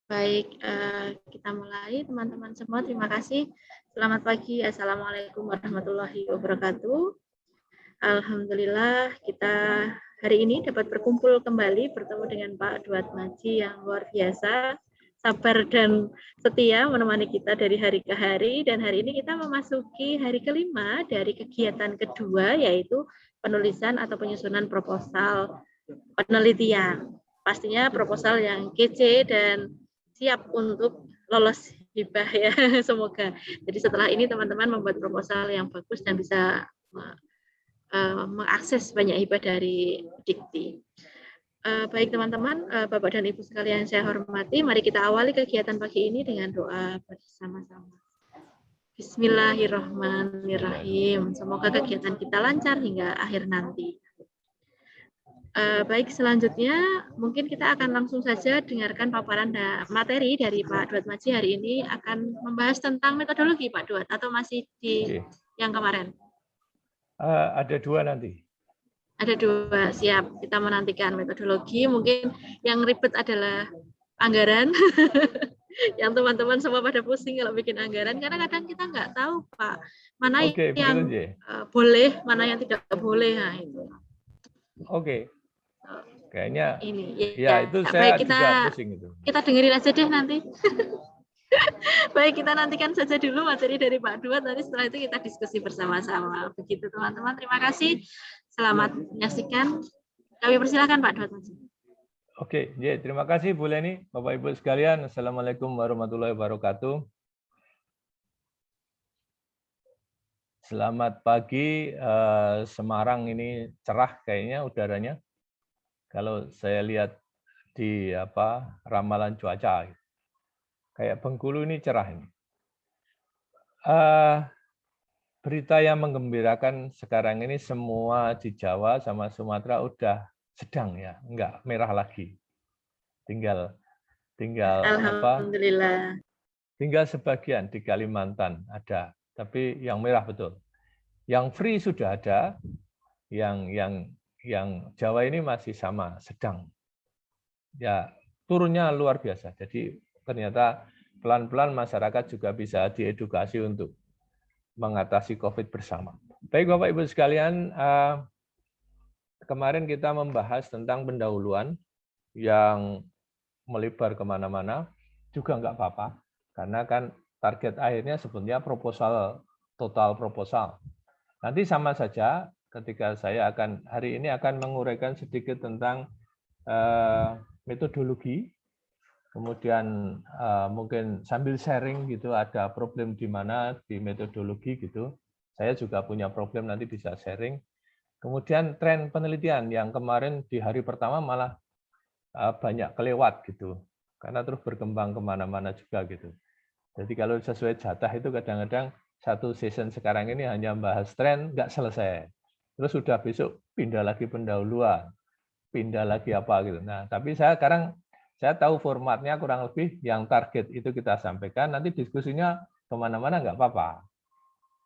Baik, kita mulai teman-teman semua. Terima kasih. Selamat pagi. Assalamualaikum warahmatullahi wabarakatuh. Alhamdulillah kita hari ini dapat berkumpul kembali bertemu dengan Pak Duat Maji yang luar biasa, sabar dan setia menemani kita dari hari ke hari. Dan hari ini kita memasuki hari kelima dari kegiatan kedua, yaitu penulisan atau penyusunan proposal penelitian. Pastinya proposal yang kece dan siap untuk lolos hibah ya, semoga. Jadi setelah ini teman-teman membuat proposal yang bagus dan bisa mengakses banyak hibah dari Dikti. Baik teman-teman, Bapak dan Ibu sekalian saya hormati, mari kita awali kegiatan pagi ini dengan doa bersama-sama. Bismillahirrahmanirrahim. Semoga kegiatan kita lancar hingga akhir nanti. Baik, selanjutnya mungkin kita akan langsung saja dengarkan paparan materi dari Pak Duat Maji hari ini akan membahas tentang metodologi Pak Duat, atau masih di yang kemarin? Ada dua nanti. Ada dua, siap. Kita menantikan metodologi. Mungkin yang ribet adalah anggaran. Yang teman-teman semua pada pusing kalau bikin anggaran, karena kadang kita nggak tahu Pak, mana yang boleh, mana yang tidak boleh. Nah, itu. Oke. Kayaknya ini ya itu saya baik, juga pusing itu. Kita dengerin aja deh nanti. Baik, kita nantikan saja dulu materi dari Pak Duat, nanti setelah itu kita diskusi bersama-sama. Begitu teman-teman, terima kasih. Selamat menyaksikan. Kami persilakan Pak Duat. Oke, ya, terima kasih Bu Leni, Bapak Ibu sekalian. Assalamualaikum warahmatullahi wabarakatuh. Selamat pagi, Semarang ini cerah kayaknya udaranya. Kalau saya lihat di ramalan cuaca, kayak Bengkulu ini cerah ini. Berita yang menggembirakan sekarang ini semua di Jawa sama Sumatera udah sedang ya, enggak merah lagi. Tinggal Alhamdulillah. Tinggal sebagian di Kalimantan ada, tapi yang merah betul. Yang free sudah ada, yang Jawa ini masih sama, sedang. Ya, turunnya luar biasa. Jadi ternyata pelan-pelan masyarakat juga bisa diedukasi untuk mengatasi COVID bersama. Baik Bapak Ibu sekalian, kemarin kita membahas tentang pendahuluan yang melebar kemana-mana, juga nggak apa-apa, karena kan target akhirnya sebetulnya total proposal. Nanti sama saja ketika saya hari ini akan menguraikan sedikit tentang metodologi, kemudian mungkin sambil sharing gitu, ada problem di mana di metodologi gitu. Saya juga punya problem, nanti bisa sharing. Kemudian tren penelitian yang kemarin di hari pertama malah banyak kelewat gitu, karena terus berkembang kemana-mana juga gitu. Jadi kalau sesuai jatah itu kadang-kadang satu season sekarang ini hanya bahas tren, nggak selesai. Terus sudah besok pindah lagi pendahuluan, pindah lagi apa gitu. Nah, tapi saya tahu formatnya kurang lebih yang target itu kita sampaikan, nanti diskusinya kemana-mana nggak apa-apa.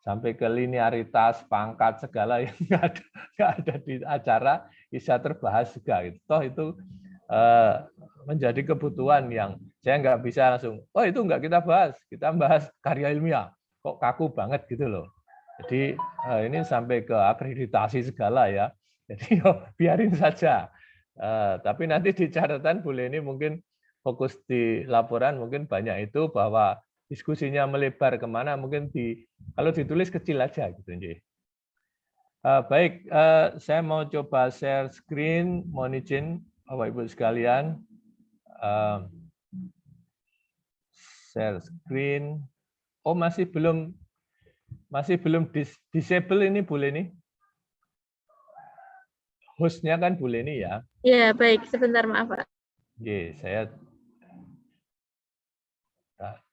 Sampai ke linearitas, pangkat, segala yang nggak ada di acara, bisa terbahas juga. Gitu. Toh itu menjadi kebutuhan yang saya nggak bisa langsung, oh itu nggak kita bahas karya ilmiah, kok kaku banget gitu loh. Jadi ini sampai ke akreditasi segala ya, jadi biarin saja. Tapi nanti di catatan Bu Leni mungkin fokus di laporan mungkin banyak itu, bahwa diskusinya melebar kemana, mungkin kalau ditulis kecil aja gitu. Baik, saya mau coba share screen, mohon izin Bapak Ibu sekalian. Share screen. Oh, masih belum disable ini Bu Leni. Hostnya kan Bu Leni ya. Ya, baik, sebentar maaf Pak. Oke, saya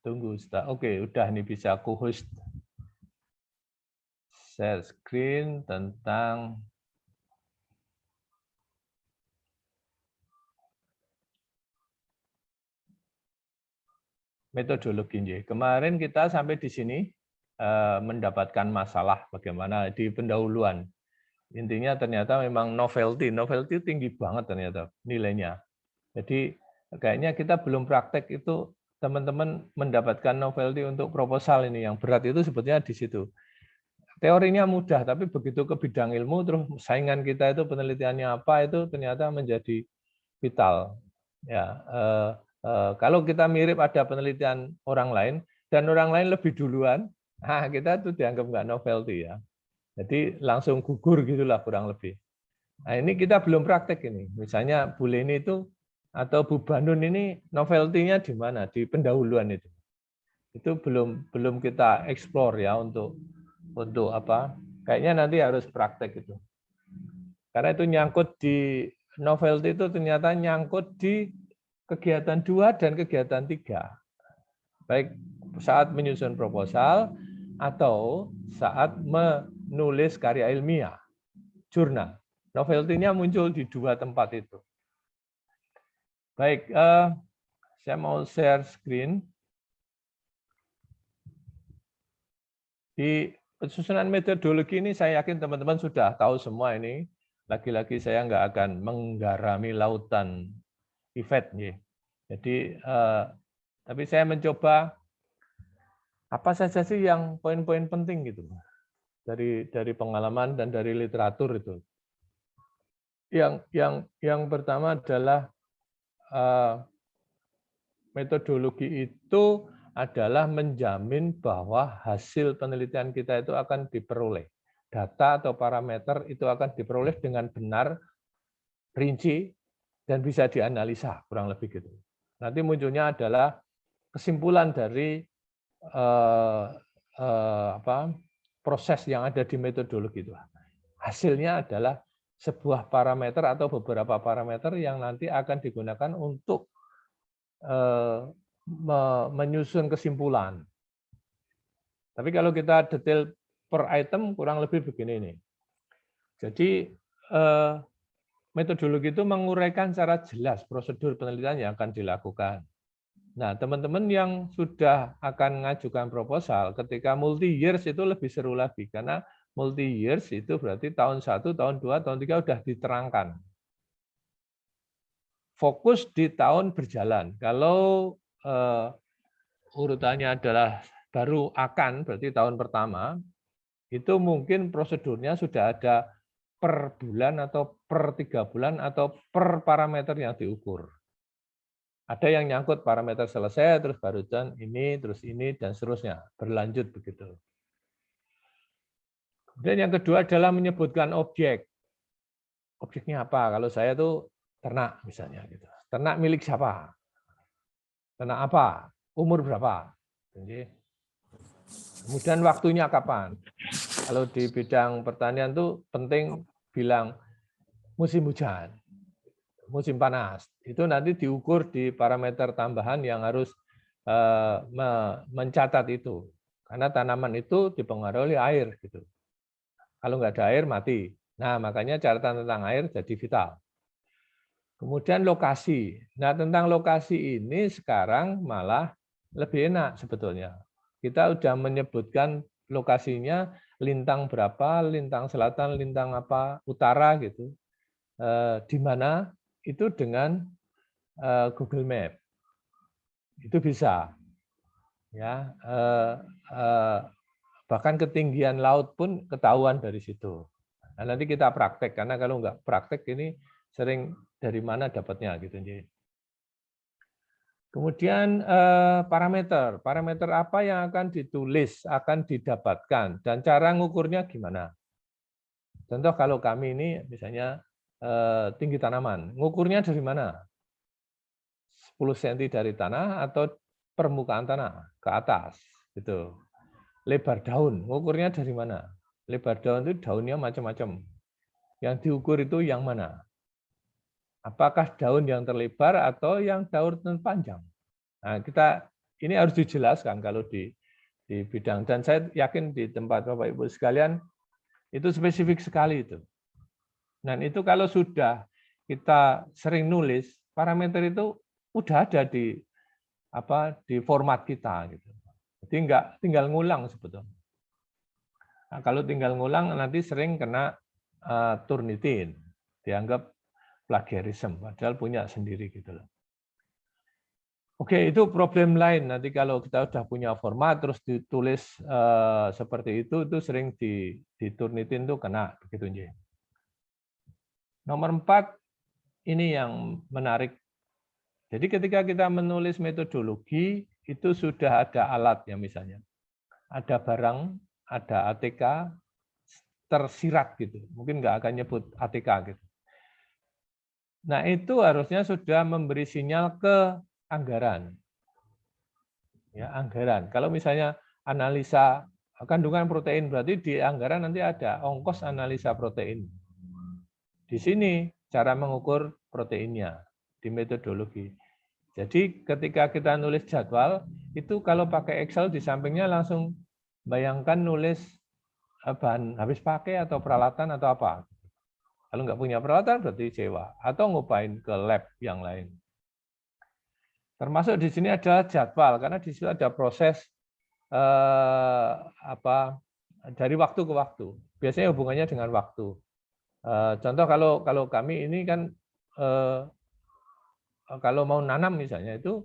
tunggu. Oke, udah nih bisa co-host. Share screen tentang metodologi. Kemarin kita sampai di sini mendapatkan masalah bagaimana di pendahuluan. Intinya ternyata memang novelty tinggi banget ternyata nilainya. Jadi kayaknya kita belum praktek itu, teman-teman mendapatkan novelty untuk proposal ini yang berat itu sebetulnya di situ. Teorinya mudah, tapi begitu ke bidang ilmu, terus saingan kita itu penelitiannya apa, itu ternyata menjadi vital. Ya, kalau kita mirip ada penelitian orang lain dan orang lain lebih duluan, nah kita tuh dianggap nggak novelty ya. Jadi langsung gugur gitulah kurang lebih. Nah ini kita belum praktek ini. Misalnya Bu Leni itu atau Bu Banun ini novelty-nya di mana? Di pendahuluan itu. Itu belum kita explore ya untuk apa? Kayaknya nanti harus praktek itu. Karena itu nyangkut di novelty itu ternyata nyangkut di kegiatan 2 dan kegiatan 3. Baik saat menyusun proposal atau saat menulis karya ilmiah, jurnal. Novelty-nya muncul di 2 tempat itu. Baik, saya mau share screen. Di penyusunan metodologi ini saya yakin teman-teman sudah tahu semua ini. Lagi-lagi saya nggak akan menggarami lautan event. Jadi, tapi saya mencoba apa saja sih yang poin-poin penting gitu dari pengalaman dan dari literatur itu. Yang pertama adalah metodologi itu adalah menjamin bahwa hasil penelitian kita itu akan diperoleh. Data atau parameter itu akan diperoleh dengan benar, rinci, dan bisa dianalisa, kurang lebih gitu. Nanti munculnya adalah kesimpulan dari proses yang ada di metodologi itu. Hasilnya adalah sebuah parameter atau beberapa parameter yang nanti akan digunakan untuk menyusun kesimpulan. Tapi kalau kita detail per item kurang lebih begini nih. Jadi metodologi itu menguraikan secara jelas prosedur penelitian yang akan dilakukan. Nah, teman-teman yang sudah akan mengajukan proposal ketika multi years itu lebih seru lagi karena multi years itu berarti tahun 1, tahun 2, tahun 3 sudah diterangkan. Fokus di tahun berjalan. Kalau urutannya adalah baru akan, berarti tahun pertama, itu mungkin prosedurnya sudah ada per bulan atau per 3 bulan atau per parameter yang diukur. Ada yang nyangkut parameter selesai, terus baru ini, dan seterusnya. Berlanjut begitu. Kemudian yang kedua adalah menyebutkan objek. Objeknya apa? Kalau saya tuh ternak misalnya. Gitu. Ternak milik siapa? Ternak apa? Umur berapa? Kemudian waktunya kapan? Kalau di bidang pertanian tuh penting bilang musim hujan, musim panas. Itu nanti diukur di parameter tambahan yang harus mencatat itu. Karena tanaman itu dipengaruhi oleh air. Gitu. Kalau nggak ada air, mati. Nah, makanya catatan tentang air jadi vital. Kemudian lokasi. Nah, tentang lokasi ini sekarang malah lebih enak sebetulnya. Kita sudah menyebutkan lokasinya lintang berapa, lintang selatan, lintang apa, utara gitu. Di mana itu dengan Google Map. Itu bisa. Ya, bahkan ketinggian laut pun ketahuan dari situ. Nah, nanti kita praktek karena kalau nggak praktek ini sering dari mana dapatnya gitu. Kemudian parameter apa yang akan ditulis, akan didapatkan, dan cara ngukurnya gimana. Contoh kalau kami ini misalnya tinggi tanaman, ngukurnya dari mana? 10 cm dari tanah atau permukaan tanah ke atas, gitu. Lebar daun, ngukurnya dari mana? Lebar daun itu daunnya macam-macam. Yang diukur itu yang mana? Apakah daun yang terlebar atau yang daun panjang? Nah, ini harus dijelaskan kalau di bidang, dan saya yakin di tempat Bapak Ibu sekalian itu spesifik sekali itu. Dan itu kalau sudah kita sering nulis, parameter itu udah ada di format kita gitu. Jadi enggak tinggal ngulang sebetulnya. Nah, kalau tinggal ngulang nanti sering kena Turnitin, dianggap plagiarisme, padahal punya sendiri gitu loh. Oke, itu problem lain. Nanti kalau kita sudah punya format terus ditulis seperti itu sering diturnitin tuh kena begitu nggih. Nomor 4 ini yang menarik. Jadi ketika kita menulis metodologi itu sudah ada alat ya misalnya. Ada barang, ada ATK tersirat gitu. Mungkin nggak akan nyebut ATK gitu. Nah, itu harusnya sudah memberi sinyal ke anggaran. Ya, anggaran. Kalau misalnya analisa kandungan protein, berarti di anggaran nanti ada ongkos analisa protein. Di sini cara mengukur proteinnya di metodologi. Jadi ketika kita nulis jadwal, itu kalau pakai Excel di sampingnya langsung bayangkan nulis bahan habis pakai atau peralatan atau apa. Kalau nggak punya peralatan berarti sewa atau ngupain ke lab yang lain. Termasuk di sini adalah jadwal karena di situ ada proses dari waktu ke waktu. Biasanya hubungannya dengan waktu. Contoh kalau kami ini kan kalau mau nanam misalnya itu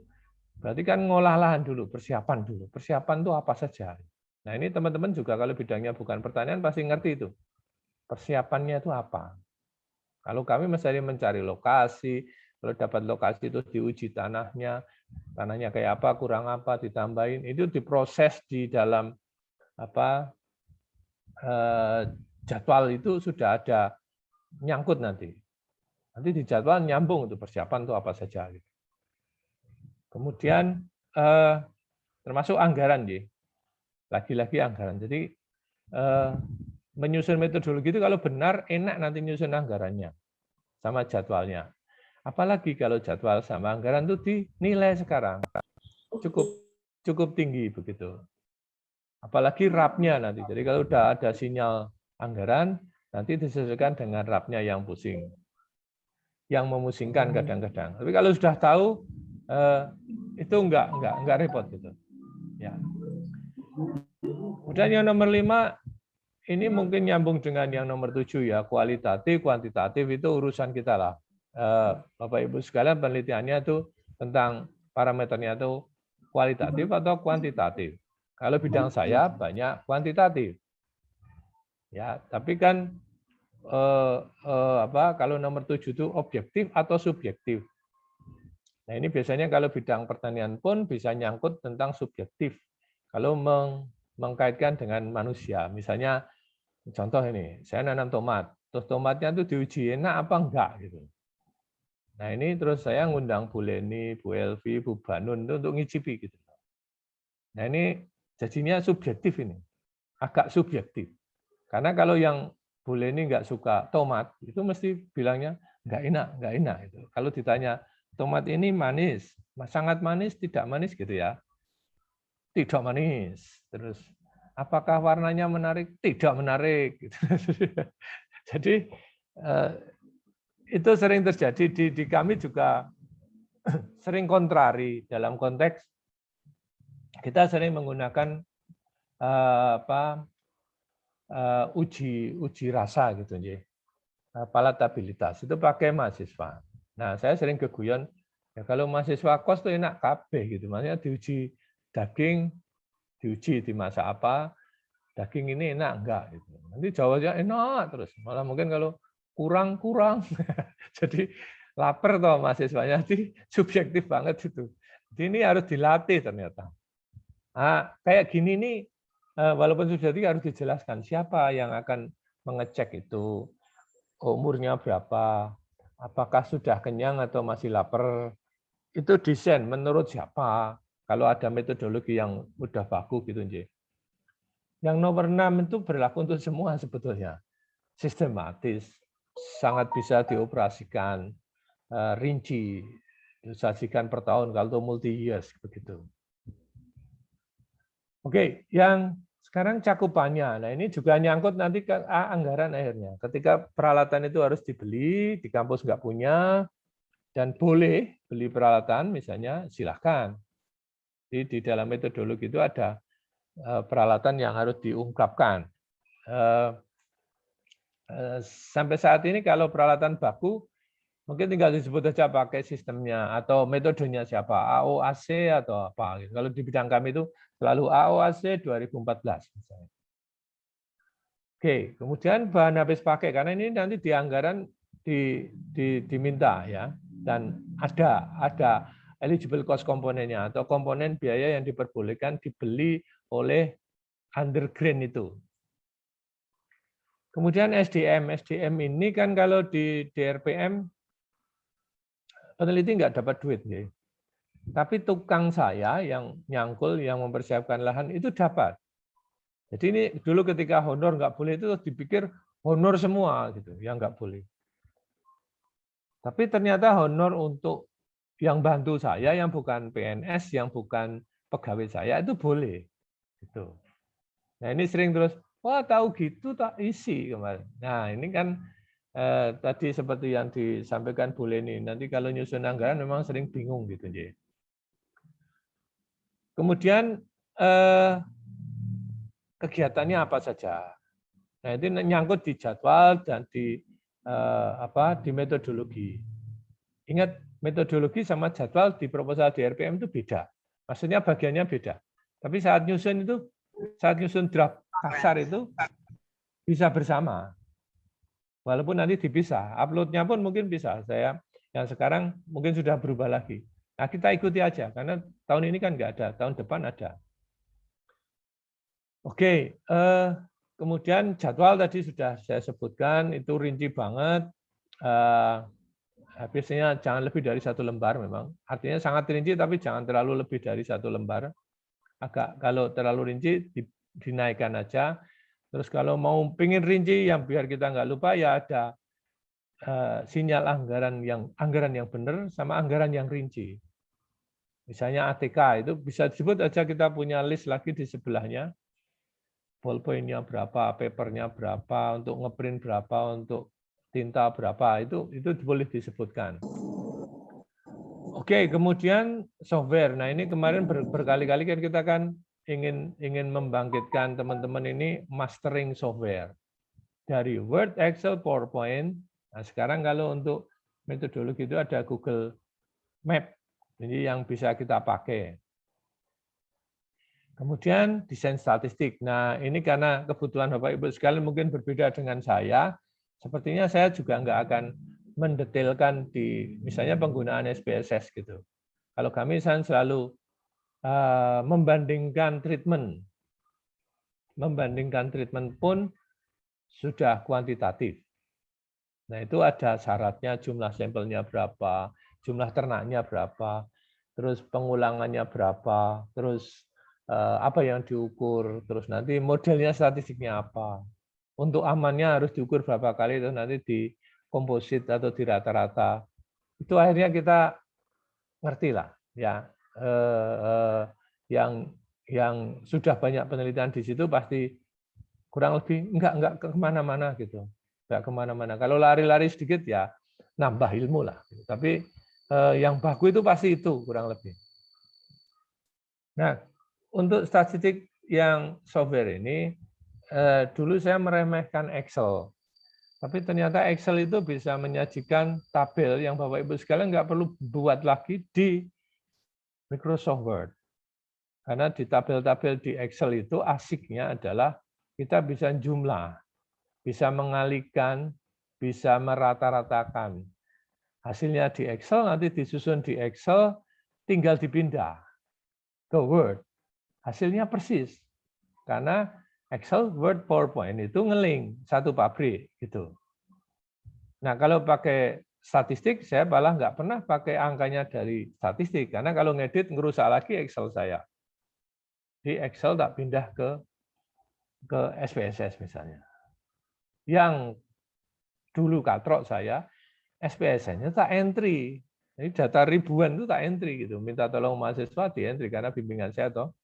berarti kan ngolah lahan dulu, persiapan dulu. Persiapan itu apa saja. Nah ini teman-teman juga kalau bidangnya bukan pertanian pasti ngerti itu. Persiapannya itu apa. Kalau kami mesti mencari lokasi, kalau dapat lokasi itu diuji tanahnya kayak apa, kurang apa, ditambahin. Itu diproses di dalam jadwal itu sudah ada nyangkut nanti. Nanti di jadwal nyambung itu persiapan itu apa saja. Kemudian termasuk anggaran, lagi-lagi anggaran. Jadi menyusun metodologi itu kalau benar enak nanti nyusun anggarannya sama jadwalnya. Apalagi kalau jadwal sama anggaran itu dinilai sekarang cukup tinggi begitu. Apalagi rapnya nanti. Jadi kalau udah ada sinyal anggaran, nanti disesuaikan dengan rapnya yang pusing, yang memusingkan kadang-kadang. Tapi kalau sudah tahu itu enggak repot gitu. Ya. Kemudian yang nomor 5 ini mungkin nyambung dengan yang nomor 7 ya, kualitatif, kuantitatif itu urusan kita lah. Bapak Ibu sekalian penelitiannya itu tentang parameternya itu kualitatif atau kuantitatif. Kalau bidang saya banyak kuantitatif. Ya, tapi kan kalau nomor 7 itu objektif atau subjektif. Nah, ini biasanya kalau bidang pertanian pun bisa nyangkut tentang subjektif. Kalau mengkaitkan dengan manusia, misalnya contoh ini, saya nanam tomat, terus tomatnya itu diuji enak apa enggak gitu. Nah ini terus saya ngundang Bu Leni, Bu Elvi, Bu Banun itu untuk ngicipi gitu. Nah ini jadinya subjektif ini, agak subjektif. Karena kalau yang Bu Leni nggak suka tomat, itu mesti bilangnya nggak enak gitu. Kalau ditanya tomat ini manis, sangat manis, tidak manis gitu ya, tidak manis. Terus apakah warnanya menarik? Tidak menarik. Gitu. Jadi itu sering terjadi di kami juga sering kontrari dalam konteks kita sering menggunakan uji rasa gitu palatabilitas itu pakai mahasiswa. Nah saya sering keguyon ya kalau mahasiswa kos tuh enak kabeh gitu, maksudnya diuji daging, diuji dimasak apa, daging ini enak enggak gitu. Nanti jawabnya enak terus, malah mungkin kalau kurang. Jadi lapar toh mahasiswanya, jadi subjektif banget itu. Jadi ini harus dilatih ternyata. Nah, kayak gini nih, walaupun subjektif harus dijelaskan siapa yang akan mengecek itu, umurnya berapa, apakah sudah kenyang atau masih lapar, itu desain menurut siapa, kalau ada metodologi yang udah baku gitu. Yang nomor 6 itu berlaku untuk semua sebetulnya. Sistematis, sangat bisa dioperasikan, rinci, disajikan per tahun kalau multi years begitu. Oke, yang sekarang cakupannya. Nah, ini juga nyangkut nanti ke anggaran akhirnya. Ketika peralatan itu harus dibeli, di kampus nggak punya, dan boleh beli peralatan, misalnya silahkan. Di dalam metodologi itu ada peralatan yang harus diungkapkan. Sampai saat ini kalau peralatan baku Mungkin tinggal disebut aja pakai sistemnya atau metodenya siapa, AOAC atau apa. Kalau di bidang kami itu selalu AOAC 2014 misalnya. Oke, kemudian bahan habis pakai karena ini nanti di anggaran diminta ya, dan ada eligible cost komponennya atau komponen biaya yang diperbolehkan dibeli oleh undergrad itu. Kemudian SDM ini kan kalau di DRPM peneliti nggak dapat duit, ya. Tapi tukang saya yang nyangkul, yang mempersiapkan lahan itu dapat. Jadi ini dulu ketika honor nggak boleh itu dipikir honor semua gitu, yang nggak boleh. Tapi ternyata honor untuk yang bantu saya, yang bukan PNS, yang bukan pegawai saya itu boleh. Gitu. Nah ini sering terus, wah tahu gitu tak isi kemarin. Nah ini kan tadi seperti yang disampaikan Bu Leni, nanti kalau nyusun anggaran memang sering bingung gitu. Kemudian kegiatannya apa saja. Nah, itu nyangkut di jadwal dan di metodologi. Ingat, metodologi sama jadwal di proposal DRPM itu beda. Maksudnya bagiannya beda. Tapi saat nyusun draft kasar itu bisa bersama. Walaupun nanti dipisah, uploadnya pun mungkin bisa. Saya yang sekarang mungkin sudah berubah lagi. Nah, kita ikuti aja, karena tahun ini kan nggak ada, tahun depan ada. Oke, kemudian jadwal tadi sudah saya sebutkan, itu rinci banget. Biasanya jangan lebih dari 1 lembar memang. Artinya sangat rinci, tapi jangan terlalu lebih dari 1 lembar. Kalau terlalu rinci, dinaikkan aja. Terus kalau mau pingin rinci, yang biar kita nggak lupa, ya ada sinyal anggaran yang benar sama anggaran yang rinci. Misalnya ATK, itu bisa disebut aja kita punya list lagi di sebelahnya. Ballpoint-nya berapa, paper-nya berapa, untuk ngeprint berapa, untuk tinta berapa, itu boleh disebutkan. Oke, kemudian software. Nah ini kemarin berkali-kali kan kita kan ingin membangkitkan teman-teman ini mastering software. Dari Word, Excel, PowerPoint. Nah sekarang kalau untuk metodologi itu ada Google Map. Ini yang bisa kita pakai. Kemudian desain statistik. Nah, ini karena kebutuhan Bapak Ibu sekalian mungkin berbeda dengan saya. Sepertinya saya juga nggak akan mendetailkan di misalnya penggunaan SPSS gitu. Kalau kami selalu membandingkan treatment pun sudah kuantitatif. Nah, itu ada syaratnya, jumlah sampelnya berapa, jumlah ternaknya berapa, terus pengulangannya berapa, terus apa yang diukur, terus nanti modelnya statistiknya apa. Untuk amannya harus diukur berapa kali, terus nanti di komposit atau di rata-rata. Itu akhirnya kita ngerti lah, ya. Yang sudah banyak penelitian di situ pasti kurang lebih enggak kemana-mana gitu, enggak kemana-mana. Kalau lari-lari sedikit ya nambah ilmu lah. Tapi yang bagus itu pasti itu kurang lebih. Nah, untuk statistik yang software ini, dulu saya meremehkan Excel. Tapi ternyata Excel itu bisa menyajikan tabel yang Bapak Ibu sekalian nggak perlu buat lagi di Microsoft Word. Karena di tabel-tabel di Excel itu asiknya adalah kita bisa jumlah, bisa mengalihkan, bisa merata-ratakan. Hasilnya di Excel, nanti disusun di Excel, tinggal dipindah ke Word. Hasilnya persis. Karena Excel, Word, PowerPoint itu ngeling satu pabrik gitu. Nah, kalau pakai statistik, saya malah nggak pernah pakai angkanya dari statistik. Karena kalau ngedit, ngerusak lagi Excel saya. Di Excel tak pindah ke SPSS misalnya. Yang dulu katrok saya, SPSS-nya tak entry. Jadi data ribuan itu tak entry gitu. Minta tolong mahasiswa di entry karena bimbingan saya toh.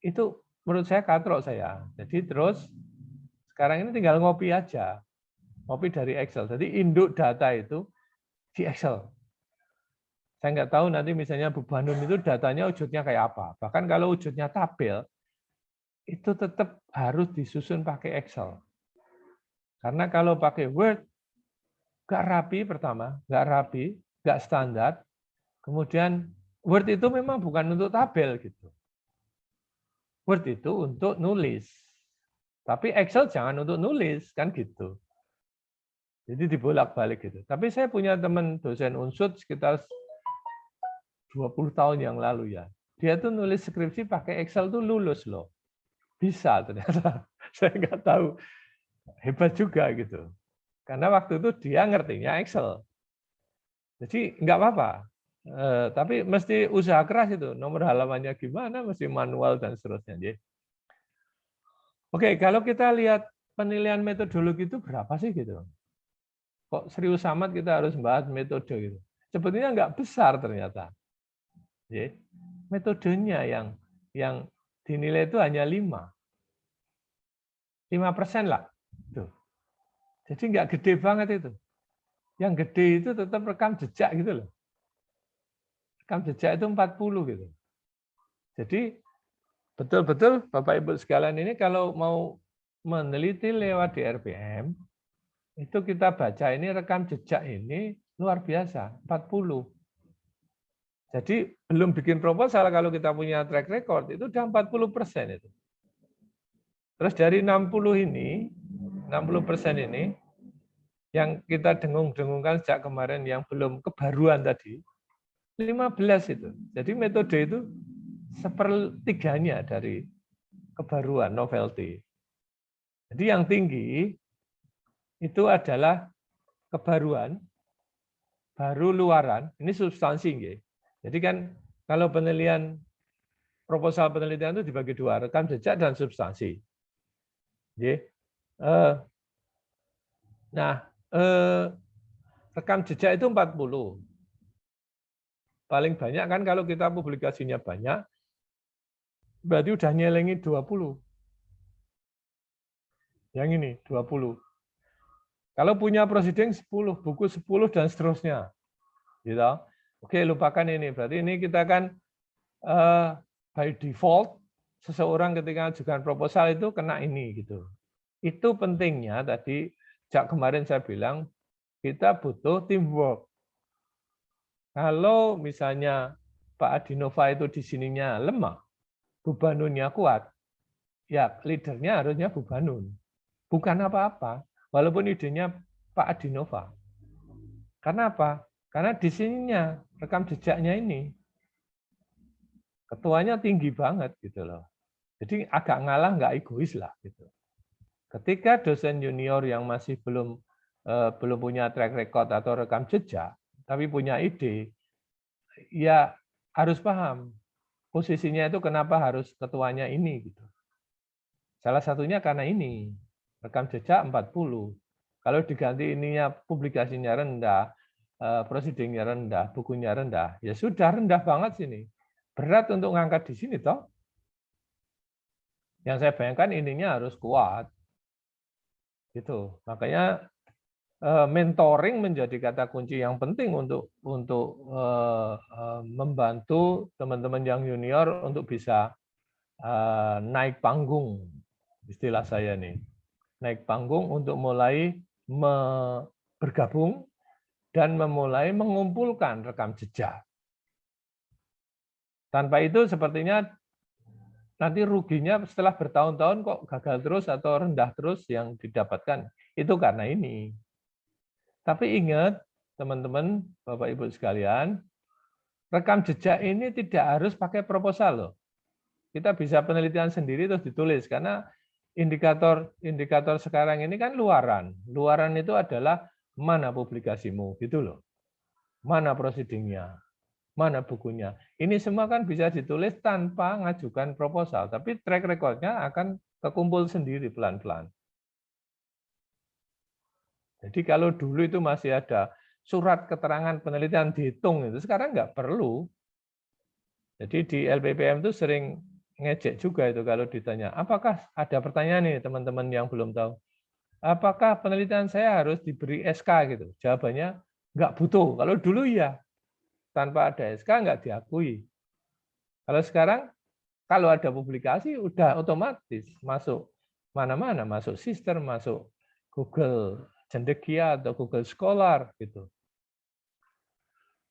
Itu menurut saya katrok saya. Jadi terus sekarang ini tinggal ngopi aja. Ngopi dari Excel. Jadi induk data itu di Excel. Saya nggak tahu nanti misalnya Bu Bandung itu datanya wujudnya kayak apa. Bahkan kalau wujudnya tabel, itu tetap harus disusun pakai Excel. Karena kalau pakai Word, nggak rapi pertama, nggak rapi, nggak standar. Kemudian Word itu memang bukan untuk tabel gitu. Word itu untuk nulis. Tapi Excel jangan untuk nulis, kan gitu. Jadi dibolak-balik gitu. Tapi saya punya teman dosen Unsud sekitar 20 tahun yang lalu ya. Dia tuh nulis skripsi pakai Excel tuh lulus loh. Bisa ternyata. Saya nggak tahu. Hebat juga gitu. Karena waktu itu dia ngertinya Excel. Jadi nggak apa-apa. Tapi mesti usaha keras itu. Nomor halamannya gimana, mesti manual dan seterusnya. Oke, kalau kita lihat penilaian metodologi itu berapa sih gitu? Kok serius amat kita harus bahas metode gitu? Sebetulnya nggak besar ternyata. Metodenya yang dinilai itu hanya 5% lah. Tuh. Jadi nggak gede banget itu. Yang gede itu tetap rekam jejak gitu loh. Rekam jejak itu 40 gitu. Jadi betul-betul Bapak Ibu sekalian ini kalau mau meneliti lewat DRPM, itu kita baca ini rekam jejak ini luar biasa, 40. Jadi belum bikin proposal kalau kita punya track record itu udah 40% itu. Terus dari 60% ini yang kita dengung-dengungkan sejak kemarin yang belum kebaruan tadi, 15 itu. Jadi metode itu sepertiganya dari kebaruan, novelty. Jadi yang tinggi itu adalah kebaruan, baru luaran, ini substansi. Jadi kan kalau penelitian, proposal penelitian itu dibagi dua, rekam jejak dan substansi. Nah, rekam jejak itu 40. Paling banyak kan kalau kita publikasinya banyak, berarti udah nyelengi 20. Yang ini 20. Kalau punya prosiding 10, buku 10 dan seterusnya. Gitu. Oke, lupakan ini. Berarti ini kita kan by default seseorang ketika ajukan proposal itu kena ini gitu. Itu pentingnya tadi sejak kemarin saya bilang kita butuh teamwork. Kalau misalnya Pak Adinova itu di sininya lemah, Bu Banunnya kuat, ya leadernya harusnya Bu Banun. Bukan apa-apa, walaupun idenya Pak Adinova. Karena apa? Karena di sininya rekam jejaknya ini ketuanya tinggi banget gitu loh. Jadi agak ngalah nggak egois lah gitu. Ketika dosen junior yang masih belum punya track record atau rekam jejak, tapi punya ide, ya harus paham posisinya itu kenapa harus ketuanya ini gitu. Salah satunya karena ini, rekam jejak 40. Kalau diganti ininya publikasinya rendah, prosidingnya rendah, bukunya rendah, ya sudah rendah banget sini. Berat untuk ngangkat di sini toh. Yang saya bayangkan ininya harus kuat. Gitu. Makanya mentoring menjadi kata kunci yang penting untuk membantu teman-teman yang junior untuk bisa naik panggung, istilah saya nih, naik panggung untuk mulai bergabung dan memulai mengumpulkan rekam jejak. Tanpa itu sepertinya nanti ruginya setelah bertahun-tahun kok gagal terus atau rendah terus yang didapatkan. Itu karena ini. Tapi ingat, teman-teman, Bapak Ibu sekalian, rekam jejak ini tidak harus pakai proposal loh. Kita bisa penelitian sendiri terus ditulis karena indikator sekarang ini kan luaran. Luaran itu adalah mana publikasimu, gitu loh. Mana prosidingnya, mana bukunya. Ini semua kan bisa ditulis tanpa ngajukan proposal, tapi track record-nya akan kekumpul sendiri pelan-pelan. Jadi kalau dulu itu masih ada surat keterangan penelitian dihitung, itu sekarang nggak perlu. Jadi di LPPM itu sering ngejek juga itu kalau ditanya, apakah ada pertanyaan nih teman-teman yang belum tahu, apakah penelitian saya harus diberi SK gitu? Jawabannya nggak butuh. Kalau dulu ya, tanpa ada SK nggak diakui. Kalau sekarang, kalau ada publikasi udah otomatis masuk mana-mana, masuk Sister, masuk Google Cendekia atau Google Scholar gitu.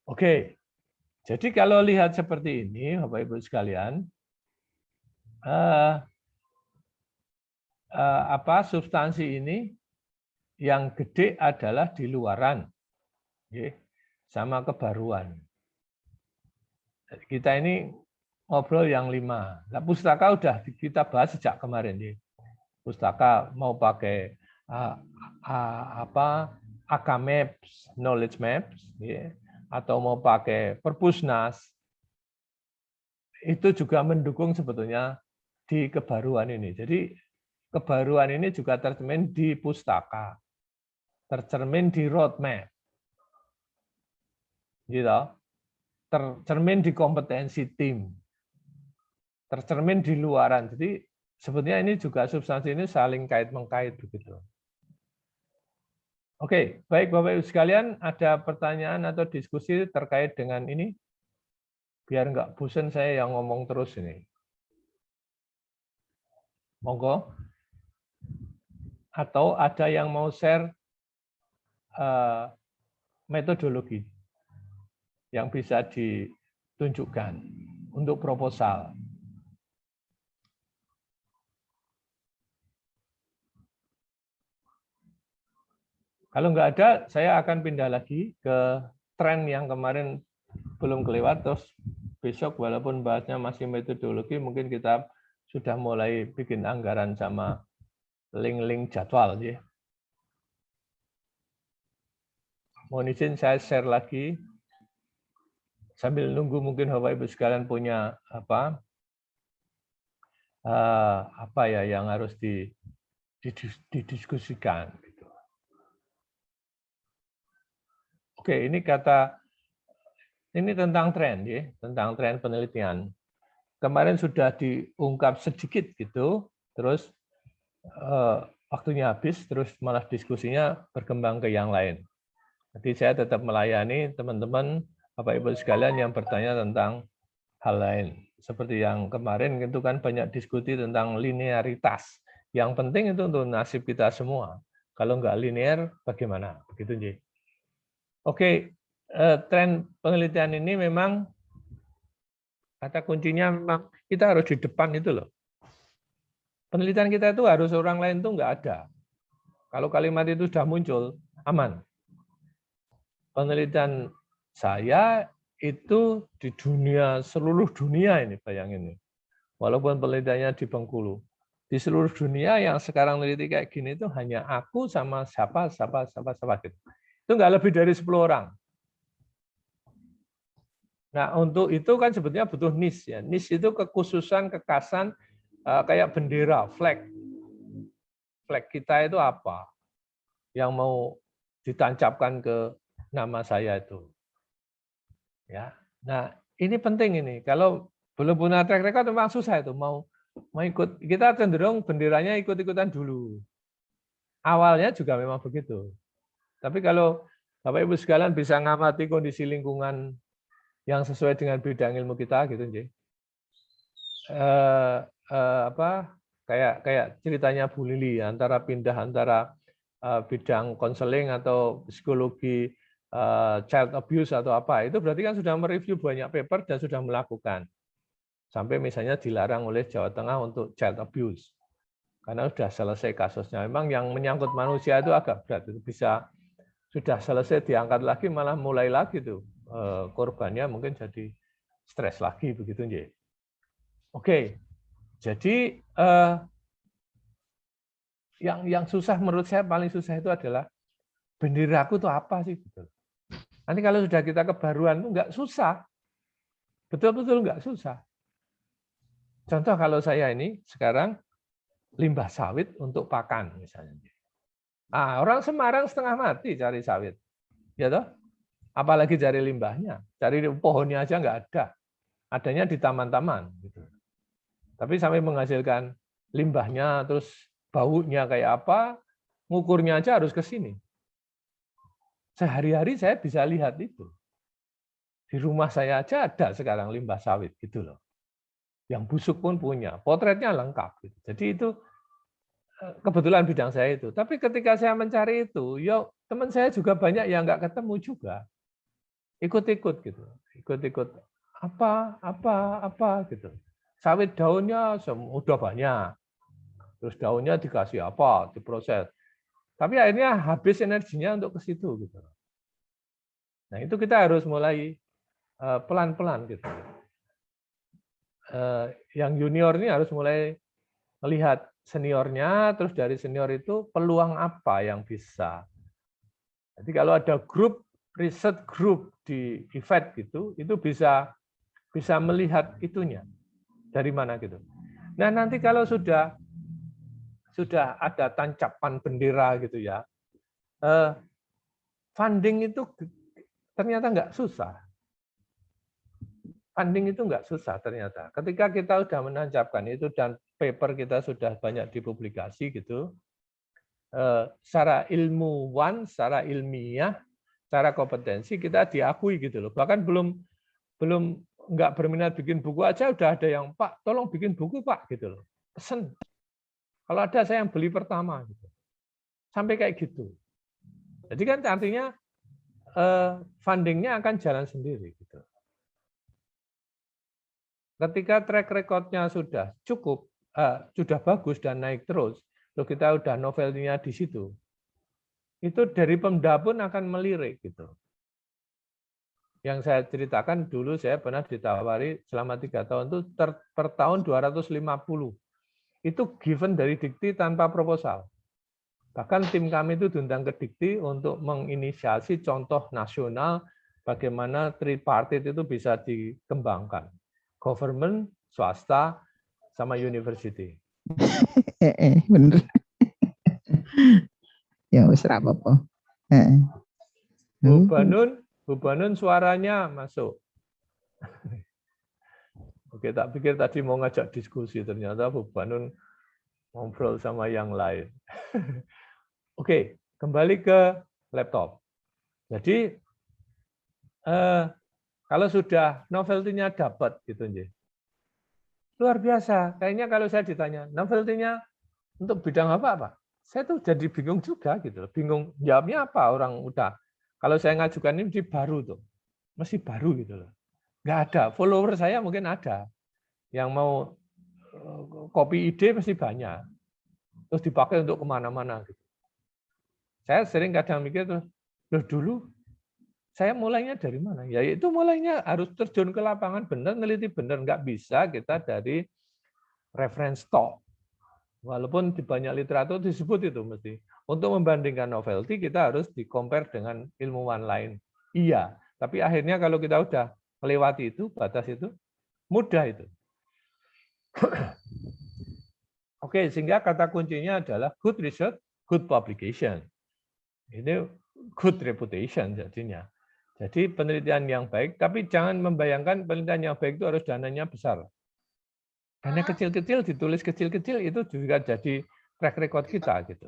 Oke, jadi kalau lihat seperti ini, Bapak Ibu sekalian, substansi ini yang gede adalah di luaran, sama kebaruan. Kita ini ngobrol yang 5. Nah, pustaka udah kita bahas sejak kemarin, pustaka mau pakai AK Maps, Knowledge Maps, atau mau pakai Perpusnas, itu juga mendukung sebetulnya di kebaruan ini. Jadi kebaruan ini juga tercermin di pustaka, tercermin di roadmap, gitu, tercermin di kompetensi tim, tercermin di luaran. Jadi sebetulnya ini juga substansi ini saling kait-mengkait begitu. Oke, baik Bapak Ibu sekalian, ada pertanyaan atau diskusi terkait dengan ini? Biar nggak bosan saya yang ngomong terus ini. Monggo. Atau ada yang mau share metodologi yang bisa ditunjukkan untuk proposal. Kalau nggak ada, saya akan pindah lagi ke tren yang kemarin belum kelewat, terus besok walaupun bahasnya masih metodologi, mungkin kita sudah mulai bikin anggaran sama link-link jadwal. Ya. Mohon izin saya share lagi, sambil nunggu mungkin Bapak Ibu sekalian punya apa yang harus didiskusikan. Oke, ini tentang tren, ya, tentang tren penelitian. Kemarin sudah diungkap sedikit gitu, terus waktunya habis, terus malah diskusinya berkembang ke yang lain. Jadi saya tetap melayani teman-teman, Bapak Ibu sekalian yang bertanya tentang hal lain. Seperti yang kemarin itu kan banyak diskusi tentang linearitas. Yang penting itu untuk nasib kita semua. Kalau nggak linear, bagaimana? Begitu, Ji. Oke, tren penelitian ini memang kata kuncinya memang kita harus di depan itu loh. Penelitian kita itu harus orang lain itu nggak ada. Kalau kalimat itu sudah muncul, aman. Penelitian saya itu di dunia, seluruh dunia ini, bayangin ini. Walaupun penelitiannya di Bengkulu. Di seluruh dunia yang sekarang meneliti kayak gini itu hanya aku sama siapa gitu. Itu nggak lebih dari 10 orang. Nah, untuk itu kan sebetulnya butuh niche ya. Niche itu kekhususan, kekasan kayak bendera, flag. Flag kita itu apa? Yang mau ditancapkan ke nama saya itu. Ya. Nah, ini penting ini. Kalau belum punya track record memang susah itu mau ikut. Kita cenderung benderanya ikut-ikutan dulu. Awalnya juga memang begitu. Tapi kalau Bapak Ibu sekalian bisa ngamati kondisi lingkungan yang sesuai dengan bidang ilmu kita gitu, kayak ceritanya Bu Lili antara bidang konseling atau psikologi child abuse atau apa, itu berarti kan sudah mereview banyak paper dan sudah melakukan. Sampai misalnya dilarang oleh Jawa Tengah untuk child abuse. Karena sudah selesai kasusnya. Memang yang menyangkut manusia itu agak berat. Itu bisa sudah selesai diangkat lagi malah mulai lagi tuh korbannya mungkin jadi stres lagi begitu, Nje. Oke. Jadi yang susah menurut saya paling susah itu adalah benderaku itu apa sih gitu. Nanti kalau sudah kita kebaruan itu nggak susah. Betul-betul nggak susah. Contoh kalau saya ini sekarang limbah sawit untuk pakan misalnya. Orang Semarang setengah mati cari sawit. Ya toh? Apalagi cari limbahnya. Cari pohonnya aja nggak ada. Adanya di taman-taman gitu. Tapi sampai menghasilkan limbahnya terus baunya kayak apa, ngukurnya aja harus ke sini. Sehari-hari saya bisa lihat itu. Di rumah saya aja ada sekarang limbah sawit gitu loh. Yang busuk pun punya, potretnya lengkap. Gitu. Jadi itu kebetulan bidang saya itu. Tapi ketika saya mencari itu, ya teman saya juga banyak yang nggak ketemu juga. Ikut-ikut gitu. Ikut-ikut apa gitu. Sawit daunnya udah banyak. Terus daunnya dikasih apa, diproses. Tapi akhirnya habis energinya untuk ke situ gitu. Nah, itu kita harus mulai pelan-pelan gitu. Yang junior ini harus mulai melihat seniornya, terus dari senior itu peluang apa yang bisa. Jadi kalau ada grup, riset grup di event gitu, itu bisa melihat itunya dari mana gitu. Nah, nanti kalau sudah ada tancapan bendera gitu ya, funding itu ternyata nggak susah. Funding itu nggak susah ternyata. Ketika kita sudah menancapkan itu dan paper kita sudah banyak dipublikasi gitu, secara ilmuwan, secara ilmiah, secara kompetensi kita diakui gitu loh. Bahkan belum nggak berminat bikin buku aja udah ada yang, Pak, tolong bikin buku Pak gitu loh. Pesen. Kalau ada saya yang beli pertama gitu. Sampai kayak gitu. Jadi kan artinya fundingnya akan jalan sendiri gitu. Ketika track record-nya sudah cukup, sudah bagus dan naik terus, loh kita udah novelty-nya di situ, itu dari Pemda pun akan melirik gitu. Yang saya ceritakan dulu saya pernah ditawari selama 3 tahun itu per tahun 250. Itu given dari Dikti tanpa proposal. Bahkan tim kami itu diundang ke Dikti untuk menginisiasi contoh nasional bagaimana tripartite itu bisa dikembangkan. Government, swasta, sama university. Bener. Ya wis ra apa-apa. Bu Banun suaranya masuk. Oke, tak pikir tadi mau ngajak diskusi, ternyata Bu Banun ngobrol sama yang lain. Oke, kembali ke laptop. Jadi kalau sudah novelty-nya dapat gitu, luar biasa. Kayaknya kalau saya ditanya novelty-nya untuk bidang apa, saya tuh jadi bingung juga gitu. Bingung jawabnya apa, orang udah. Kalau saya ngajukan ini baru tuh, masih baru gitu loh. Nggak ada. Follower saya mungkin ada. Yang mau copy ide mesti banyak. Terus dipakai untuk kemana-mana gitu. Saya sering kadang mikir tuh, loh dulu saya mulainya dari mana? Ya itu mulainya harus terjun ke lapangan benar, neliti benar. Nggak bisa kita dari reference stock. Walaupun di banyak literatur disebut itu mesti. Untuk membandingkan novelty, kita harus di-compare dengan ilmuwan lain. Iya, tapi akhirnya kalau kita udah melewati itu, batas itu, mudah itu. Oke, sehingga kata kuncinya adalah good research, good publication. Ini good reputation jadinya. Jadi penelitian yang baik, tapi jangan membayangkan penelitian yang baik itu harus dananya besar. Dana kecil-kecil, ditulis kecil-kecil, itu juga jadi track record kita. Gitu.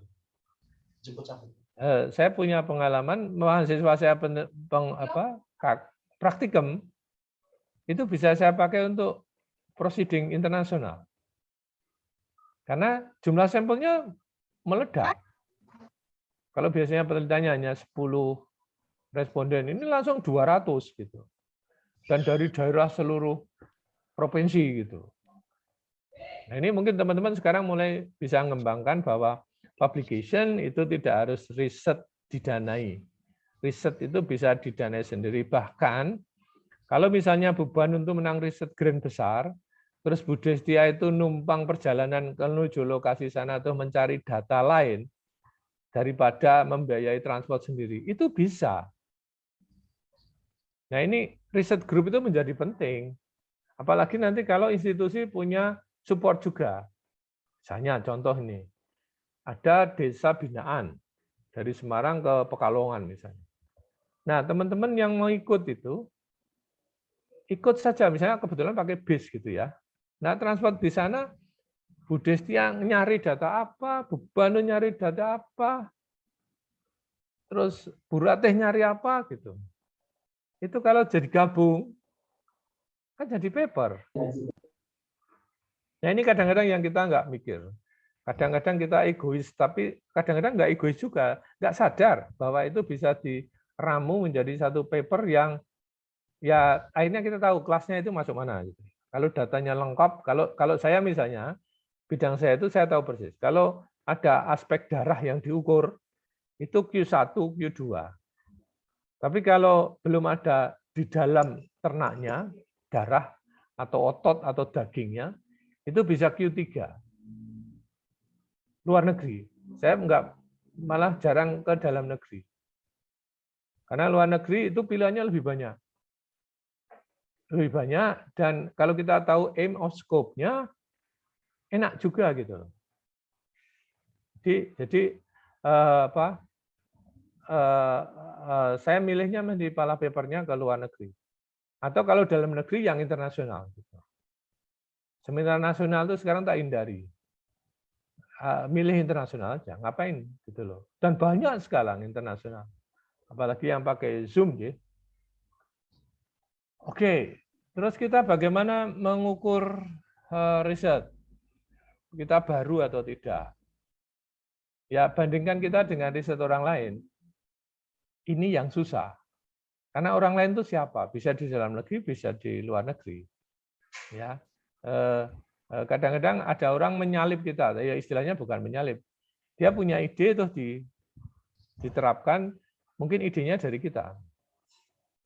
Saya punya pengalaman, mahasiswa saya praktikum, itu bisa saya pakai untuk proceeding internasional. Karena jumlah sampelnya meledak. Kalau biasanya penelitiannya hanya 10 responden, ini langsung 200 gitu. Dan dari daerah seluruh provinsi gitu. Nah, ini mungkin teman-teman sekarang mulai bisa mengembangkan bahwa publication itu tidak harus riset didanai. Riset itu bisa didanai sendiri. Bahkan kalau misalnya beban untuk menang riset grand besar, terus Bu Destia itu numpang perjalanan menuju lokasi sana atau mencari data lain daripada membiayai transport sendiri, itu bisa. Nah, ini riset group itu menjadi penting. Apalagi nanti kalau institusi punya support juga. Misalnya contoh ini, ada desa binaan dari Semarang ke Pekalongan misalnya. Nah, teman-teman yang mau ikut itu, ikut saja, misalnya kebetulan pakai bis gitu ya. Nah, transport di sana, Bu Destia nyari data apa, Bu Banu nyari data apa, terus Bu Ratih nyari apa gitu. Itu kalau jadi gabung, kan jadi paper. Nah ini kadang-kadang yang kita nggak mikir. Kadang-kadang kita egois, tapi kadang-kadang nggak egois juga, nggak sadar bahwa itu bisa diramu menjadi satu paper yang ya akhirnya kita tahu kelasnya itu masuk mana. Gitu. Kalau datanya lengkap, kalau saya misalnya bidang saya itu saya tahu persis. Kalau ada aspek darah yang diukur itu Q1, Q2. Tapi kalau belum ada di dalam ternaknya darah atau otot atau dagingnya itu bisa Q3. Luar negeri. Saya malah jarang ke dalam negeri. Karena luar negeri itu pilihannya lebih banyak. Lebih banyak, dan kalau kita tahu aim of scope-nya, enak juga gitu. Jadi saya milihnya di pala papernya ke luar negeri. Atau kalau dalam negeri yang internasional. Gitu. Seminar nasional itu sekarang tak hindari. Milih internasional aja, ngapain gitu loh. Dan banyak sekarang internasional, apalagi yang pakai Zoom ya. Oke, terus kita bagaimana mengukur riset kita baru atau tidak? Ya bandingkan kita dengan riset orang lain. Ini yang susah, karena orang lain itu siapa? Bisa di dalam negeri, bisa di luar negeri. Ya. Kadang-kadang ada orang menyalip kita, ya istilahnya bukan menyalip. Dia punya ide terus diterapkan, mungkin idenya dari kita.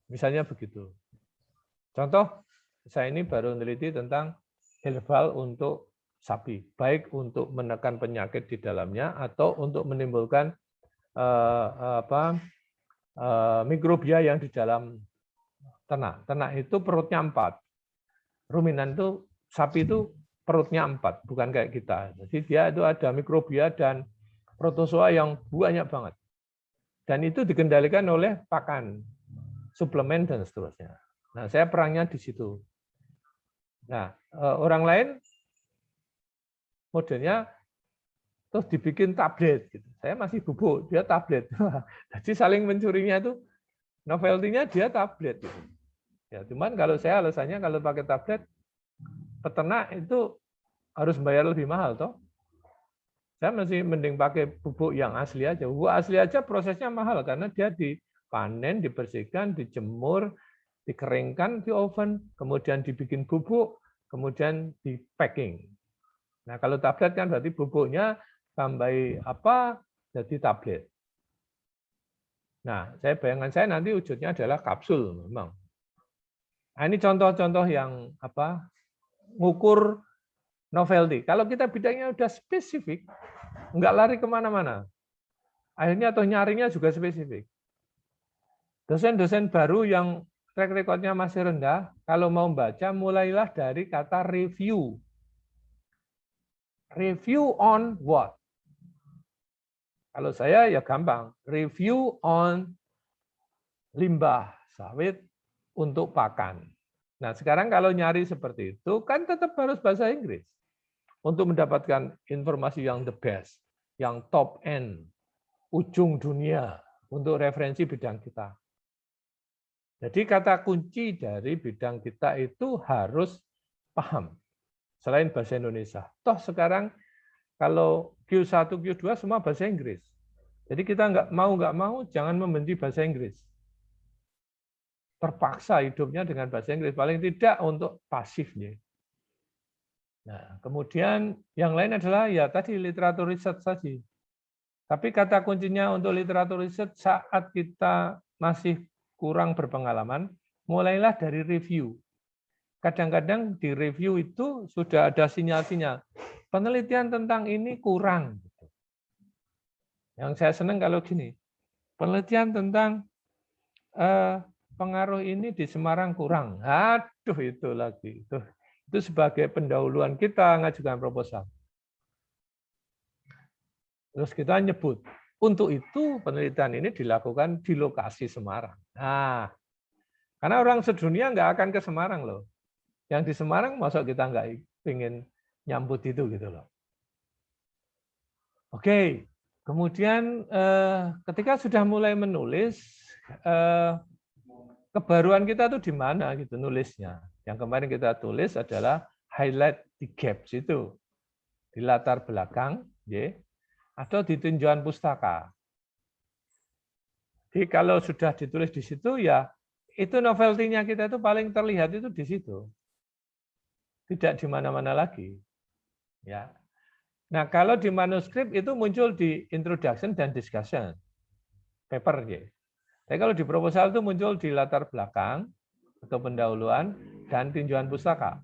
Misalnya begitu. Contoh, saya ini baru meneliti tentang herbal untuk sapi, baik untuk menekan penyakit di dalamnya atau untuk menimbulkan mikrobia yang di dalam ternak. Ternak itu perutnya 4. Ruminan itu sapi itu perutnya 4, bukan kayak kita. Jadi dia itu ada mikrobia dan protozoa yang banyak banget. Dan itu dikendalikan oleh pakan, suplemen, dan seterusnya. Nah, saya perangnya di situ. Nah, orang lain modelnya terus dibikin tablet. Gitu. Saya masih bubuk, dia tablet. Jadi saling mencurinya itu, novelty-nya dia tablet. Gitu. Ya, cuman kalau saya alasannya kalau pakai tablet, peternak itu harus bayar lebih mahal, toh. Saya masih mending pakai bubuk yang asli aja. Bubuk asli aja prosesnya mahal karena dia dipanen, dibersihkan, dijemur, dikeringkan di oven, kemudian dibikin bubuk, kemudian di packing. Nah kalau tablet kan berarti bubuknya tambahi apa jadi tablet. Nah saya bayangkan saya nanti wujudnya adalah kapsul memang. Nah ini contoh-contoh yang apa ngukur novelty. Kalau kita bidangnya udah spesifik, nggak lari kemana-mana. Akhirnya atau nyarinya juga spesifik. Dosen-dosen baru yang track record-nya masih rendah, kalau mau baca mulailah dari kata review. Review on what? Kalau saya ya gampang, review on limbah sawit untuk pakan. Nah sekarang kalau nyari seperti itu kan tetap harus bahasa Inggris untuk mendapatkan informasi yang the best, yang top end, ujung dunia untuk referensi bidang kita. Jadi kata kunci dari bidang kita itu harus paham selain bahasa Indonesia. Toh sekarang kalau Q1, Q2 semua bahasa Inggris. Jadi kita nggak mau jangan membenci bahasa Inggris. Terpaksa hidupnya dengan bahasa Inggris, paling tidak untuk pasifnya. Nah, kemudian yang lain adalah ya tadi literatur riset saja. Tapi kata kuncinya untuk literatur riset saat kita masih kurang berpengalaman, mulailah dari review. Kadang-kadang di review itu sudah ada sinyal-sinyal. Penelitian tentang ini kurang. Yang saya senang kalau gini, penelitian tentang pengaruh ini di Semarang kurang. Aduh itu lagi. Itu sebagai pendahuluan kita ngajukan proposal. Terus kita nyebut, untuk itu penelitian ini dilakukan di lokasi Semarang. Nah, karena orang sedunia nggak akan ke Semarang loh. Yang di Semarang masa kita nggak ingin nyambut itu gitu loh. Oke, kemudian ketika sudah mulai menulis, kebaruan kita tuh di mana gitu nulisnya. Yang kemarin kita tulis adalah highlight the gaps itu di latar belakang atau di tinjauan pustaka. Jadi kalau sudah ditulis di situ, ya itu novelty-nya kita itu paling terlihat itu di situ. Tidak di mana-mana lagi. Ya. Nah, kalau di manuskrip itu muncul di introduction dan discussion paper. Tapi kalau di proposal itu muncul di latar belakang atau pendahuluan dan tinjauan pustaka.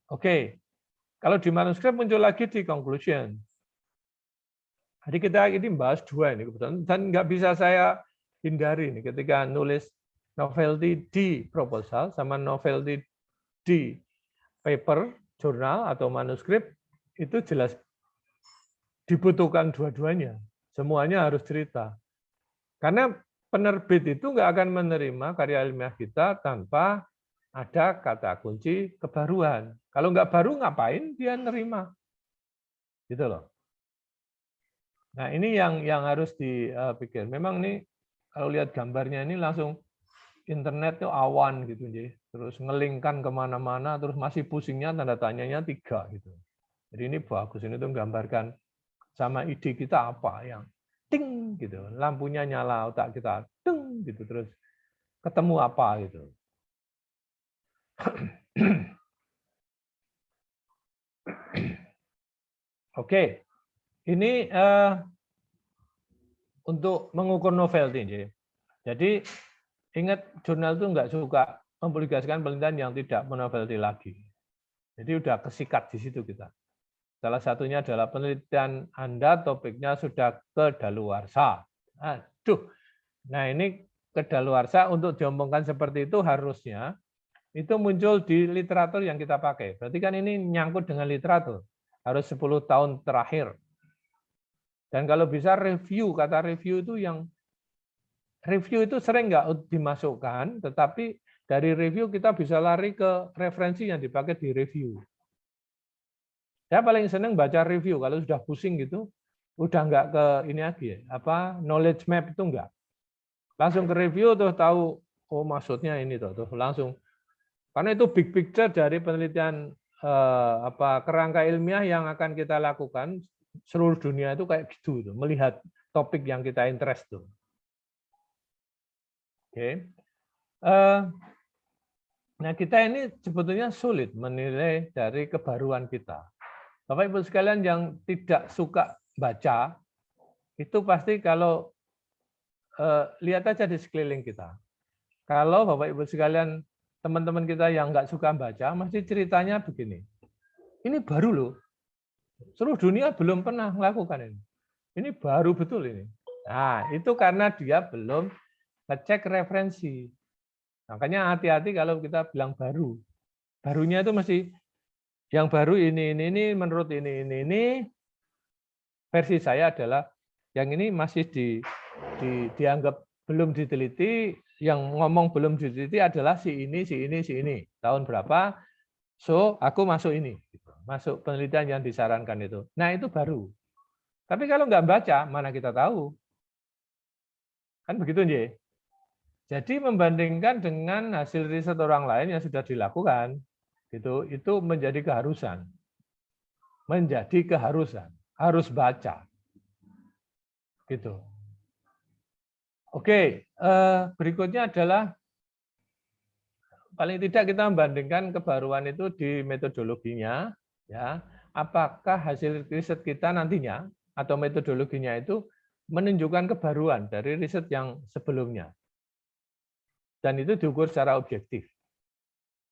Oke. Kalau di manuskrip muncul lagi di conclusion. Jadi kita ini bahas dua ini kebetulan, dan nggak bisa saya hindari ini ketika nulis novelty di proposal sama novelty di paper, jurnal atau manuskrip, itu jelas dibutuhkan dua-duanya. Semuanya harus cerita. Karena penerbit itu nggak akan menerima karya ilmiah kita tanpa ada kata kunci kebaruan. Kalau nggak baru, ngapain dia nerima? Gitu loh. Nah, ini yang harus dipikir. Memang nih, kalau lihat gambarnya ini langsung internet itu awan gitu, terus ngelingkan kemana-mana, terus masih pusingnya tanda tanyanya 3 gitu. Jadi ini bagus, ini tuh menggambarkan sama ide kita apa yang ting gitu, lampunya nyala, otak kita ting gitu, terus ketemu apa gitu. Oke, ini untuk mengukur novelty. Jadi ingat, jurnal itu nggak suka mempublikasikan penelitian yang tidak novelty lagi. Jadi udah kesikat di situ kita. Salah satunya adalah penelitian Anda topiknya sudah kedaluarsa. Aduh, nah ini kedaluarsa untuk diomongkan seperti itu harusnya itu muncul di literatur yang kita pakai. Berarti kan ini nyangkut dengan literatur. Harus 10 tahun terakhir. Dan kalau bisa review, kata review itu yang review itu sering nggak dimasukkan, tetapi dari review kita bisa lari ke referensi yang dipakai di review. Saya paling senang baca review kalau sudah pusing gitu, udah nggak ke ini lagi ya, knowledge map itu nggak. Langsung ke review tuh tahu, oh maksudnya ini tuh langsung. Karena itu big picture dari penelitian kerangka ilmiah yang akan kita lakukan seluruh dunia itu kayak gitu tuh, melihat topik yang kita interest tuh. Oke. Nah, kita ini sebetulnya sulit menilai dari kebaruan kita. Bapak Ibu sekalian yang tidak suka baca, itu pasti kalau lihat aja di sekeliling kita. Kalau Bapak Ibu sekalian, teman-teman kita yang nggak suka baca, mesti ceritanya begini. Ini baru loh. Seluruh dunia belum pernah melakukan ini. Ini baru betul ini. Nah, itu karena dia belum ngecek referensi. Makanya hati-hati kalau kita bilang baru. Barunya itu mesti yang baru ini menurut ini versi saya adalah yang ini masih dianggap belum diteliti, yang ngomong belum diteliti adalah si ini. Tahun berapa? So, aku masuk ini. Masuk penelitian yang disarankan itu. Nah, itu baru. Tapi kalau nggak baca, mana kita tahu? Kan begitu, Nje? Jadi membandingkan dengan hasil riset orang lain yang sudah dilakukan, itu menjadi keharusan. Menjadi keharusan. Harus baca. Gitu. Oke, berikutnya adalah paling tidak kita membandingkan kebaruan itu di metodologinya, ya. Apakah hasil riset kita nantinya atau metodologinya itu menunjukkan kebaruan dari riset yang sebelumnya. Dan itu diukur secara objektif.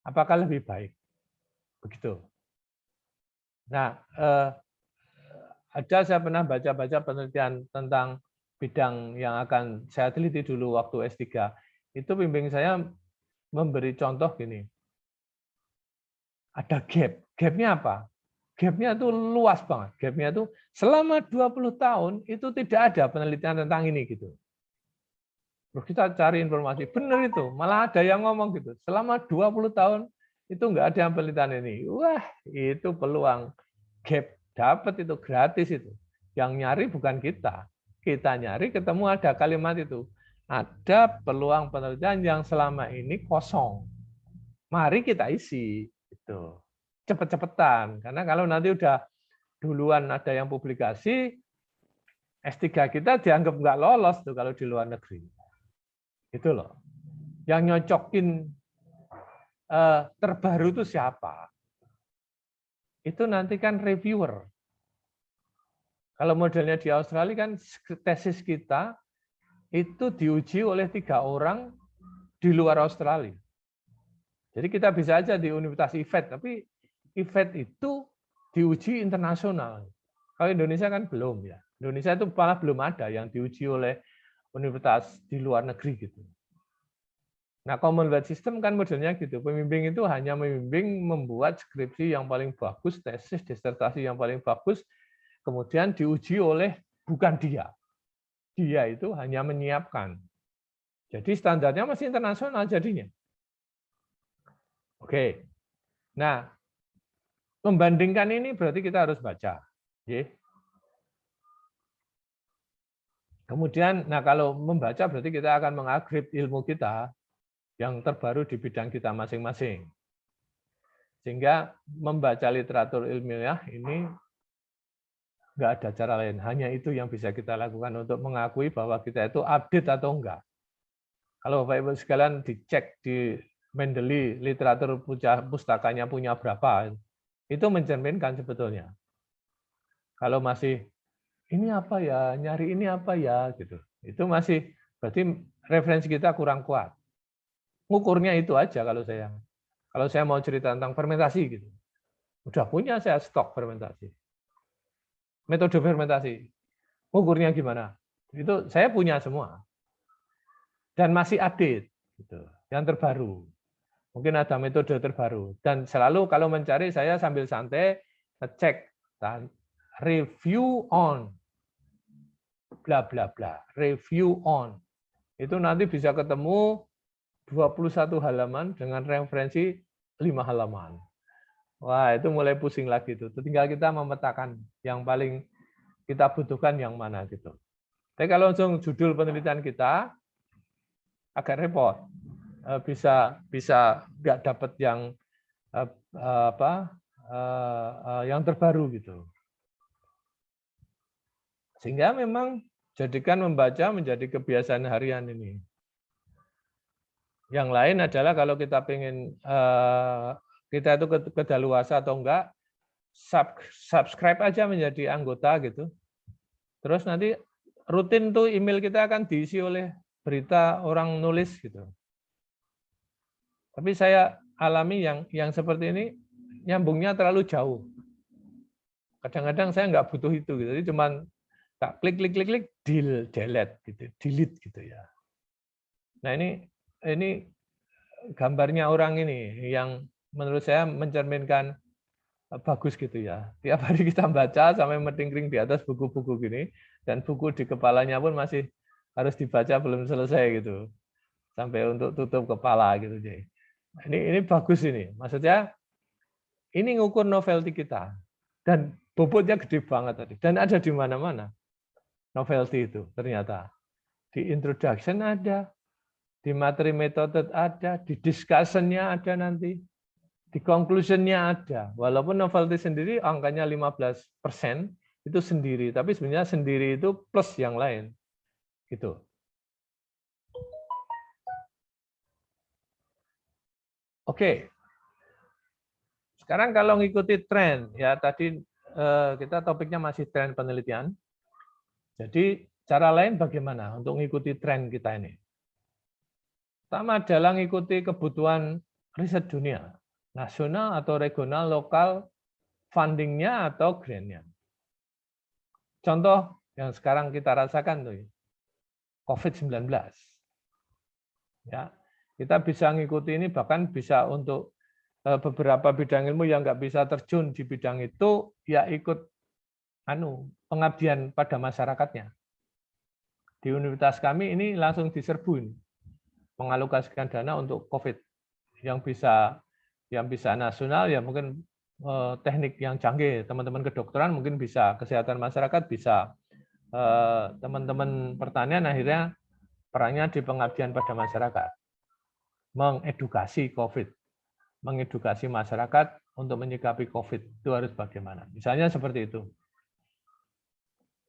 Apakah lebih baik? Begitu. Nah, saya pernah baca-baca penelitian tentang bidang yang akan saya teliti dulu waktu S3. Itu bimbing saya memberi contoh gini. Ada gap. Gapnya apa? Gapnya itu luas banget. Gapnya itu selama 20 tahun itu tidak ada penelitian tentang ini gitu. Terus kita cari informasi, benar itu. Malah ada yang ngomong gitu. Selama 20 tahun itu nggak ada yang penelitian ini. Wah, itu peluang gap dapat itu gratis itu. Yang nyari bukan kita. Kita nyari ketemu ada kalimat itu. Ada peluang penelitian yang selama ini kosong. Mari kita isi. Gitu. cepet-cepetan. Karena kalau nanti udah duluan ada yang publikasi, S3 kita dianggap nggak lolos tuh kalau di luar negeri. Itu loh. Yang nyocokin terbaru itu siapa? Itu nanti kan reviewer. Kalau modelnya di Australia kan tesis kita itu diuji oleh 3 orang di luar Australia. Jadi kita bisa aja di Universitas IVET, tapi IVET itu diuji internasional. Kalau Indonesia kan belum ya. Indonesia itu malah belum ada yang diuji oleh universitas di luar negeri gitu. Nah, Commonwealth System kan modelnya gitu. Pembimbing itu hanya membimbing membuat skripsi yang paling bagus, tesis, disertasi yang paling bagus, kemudian diuji oleh bukan dia. Dia itu hanya menyiapkan. Jadi standarnya masih internasional jadinya. Oke. Nah, membandingkan ini berarti kita harus baca. Kemudian, nah kalau membaca berarti kita akan mengupgrade ilmu kita yang terbaru di bidang kita masing-masing. Sehingga membaca literatur ilmiah ini nggak ada cara lain. Hanya itu yang bisa kita lakukan untuk mengakui bahwa kita itu update atau enggak. Kalau Bapak Ibu sekalian dicek di Mendeley, literatur pustakanya punya berapa, itu mencerminkan sebetulnya. Kalau masih ini apa ya, nyari ini apa ya, gitu. Itu masih berarti referensi kita kurang kuat. Ngukurnya itu aja kalau saya mau cerita tentang fermentasi gitu. Udah punya saya stok fermentasi. Metode fermentasi. Ngukurnya gimana? Itu saya punya semua. Dan masih update gitu. Yang terbaru. Mungkin ada metode terbaru dan selalu kalau mencari saya sambil santai ngecek dan review on bla bla bla, review on. Itu nanti bisa ketemu 21 halaman dengan referensi 5 halaman. Wah, itu mulai pusing lagi tuh. Tinggal kita memetakan yang paling kita butuhkan yang mana gitu. Tapi kalau langsung judul penelitian kita agak repot. Bisa nggak dapat yang yang terbaru gitu. Sehingga memang jadikan membaca menjadi kebiasaan harian ini. Yang lain adalah kalau kita pengen kita itu kedaluarsa atau enggak, subscribe aja menjadi anggota gitu. Terus nanti rutin tuh email kita akan diisi oleh berita orang nulis gitu. Tapi saya alami yang seperti ini nyambungnya terlalu jauh. Kadang-kadang saya nggak butuh itu gitu. Jadi cuman tak klik delete gitu ya. Nah, ini gambarnya orang ini yang menurut saya mencerminkan bagus gitu ya. Tiap hari kita baca sampai metingkring di atas buku-buku gini dan buku di kepalanya pun masih harus dibaca belum selesai gitu. Sampai untuk tutup kepala gitu. Ini bagus ini. Maksudnya ini ngukur novelty kita dan bobotnya gede banget tadi dan ada di mana-mana. Novelty itu ternyata di introduction ada, di materi metode ada, di discussion-nya ada nanti, di conclusion-nya ada. Walaupun novelty sendiri angkanya 15% itu sendiri, tapi sebenarnya sendiri itu plus yang lain. Gitu. Oke. Sekarang kalau ngikuti tren, ya tadi kita topiknya masih tren penelitian. Jadi cara lain bagaimana untuk mengikuti tren kita ini? Pertama adalah mengikuti kebutuhan riset dunia, nasional atau regional, lokal, fundingnya atau grant-nya. Contoh yang sekarang kita rasakan tuh, COVID-19. Ya, kita bisa mengikuti ini bahkan bisa untuk beberapa bidang ilmu yang nggak bisa terjun di bidang itu, ya ikut pengabdian pada masyarakatnya. Di universitas kami ini langsung diserbu mengalokasikan dana untuk COVID yang bisa nasional ya mungkin teknik yang canggih, teman-teman kedokteran mungkin bisa, kesehatan masyarakat bisa, teman-teman pertanian akhirnya perannya di pengabdian pada masyarakat, mengedukasi COVID. mengedukasi masyarakat untuk menyikapi COVID itu harus bagaimana. Misalnya seperti itu.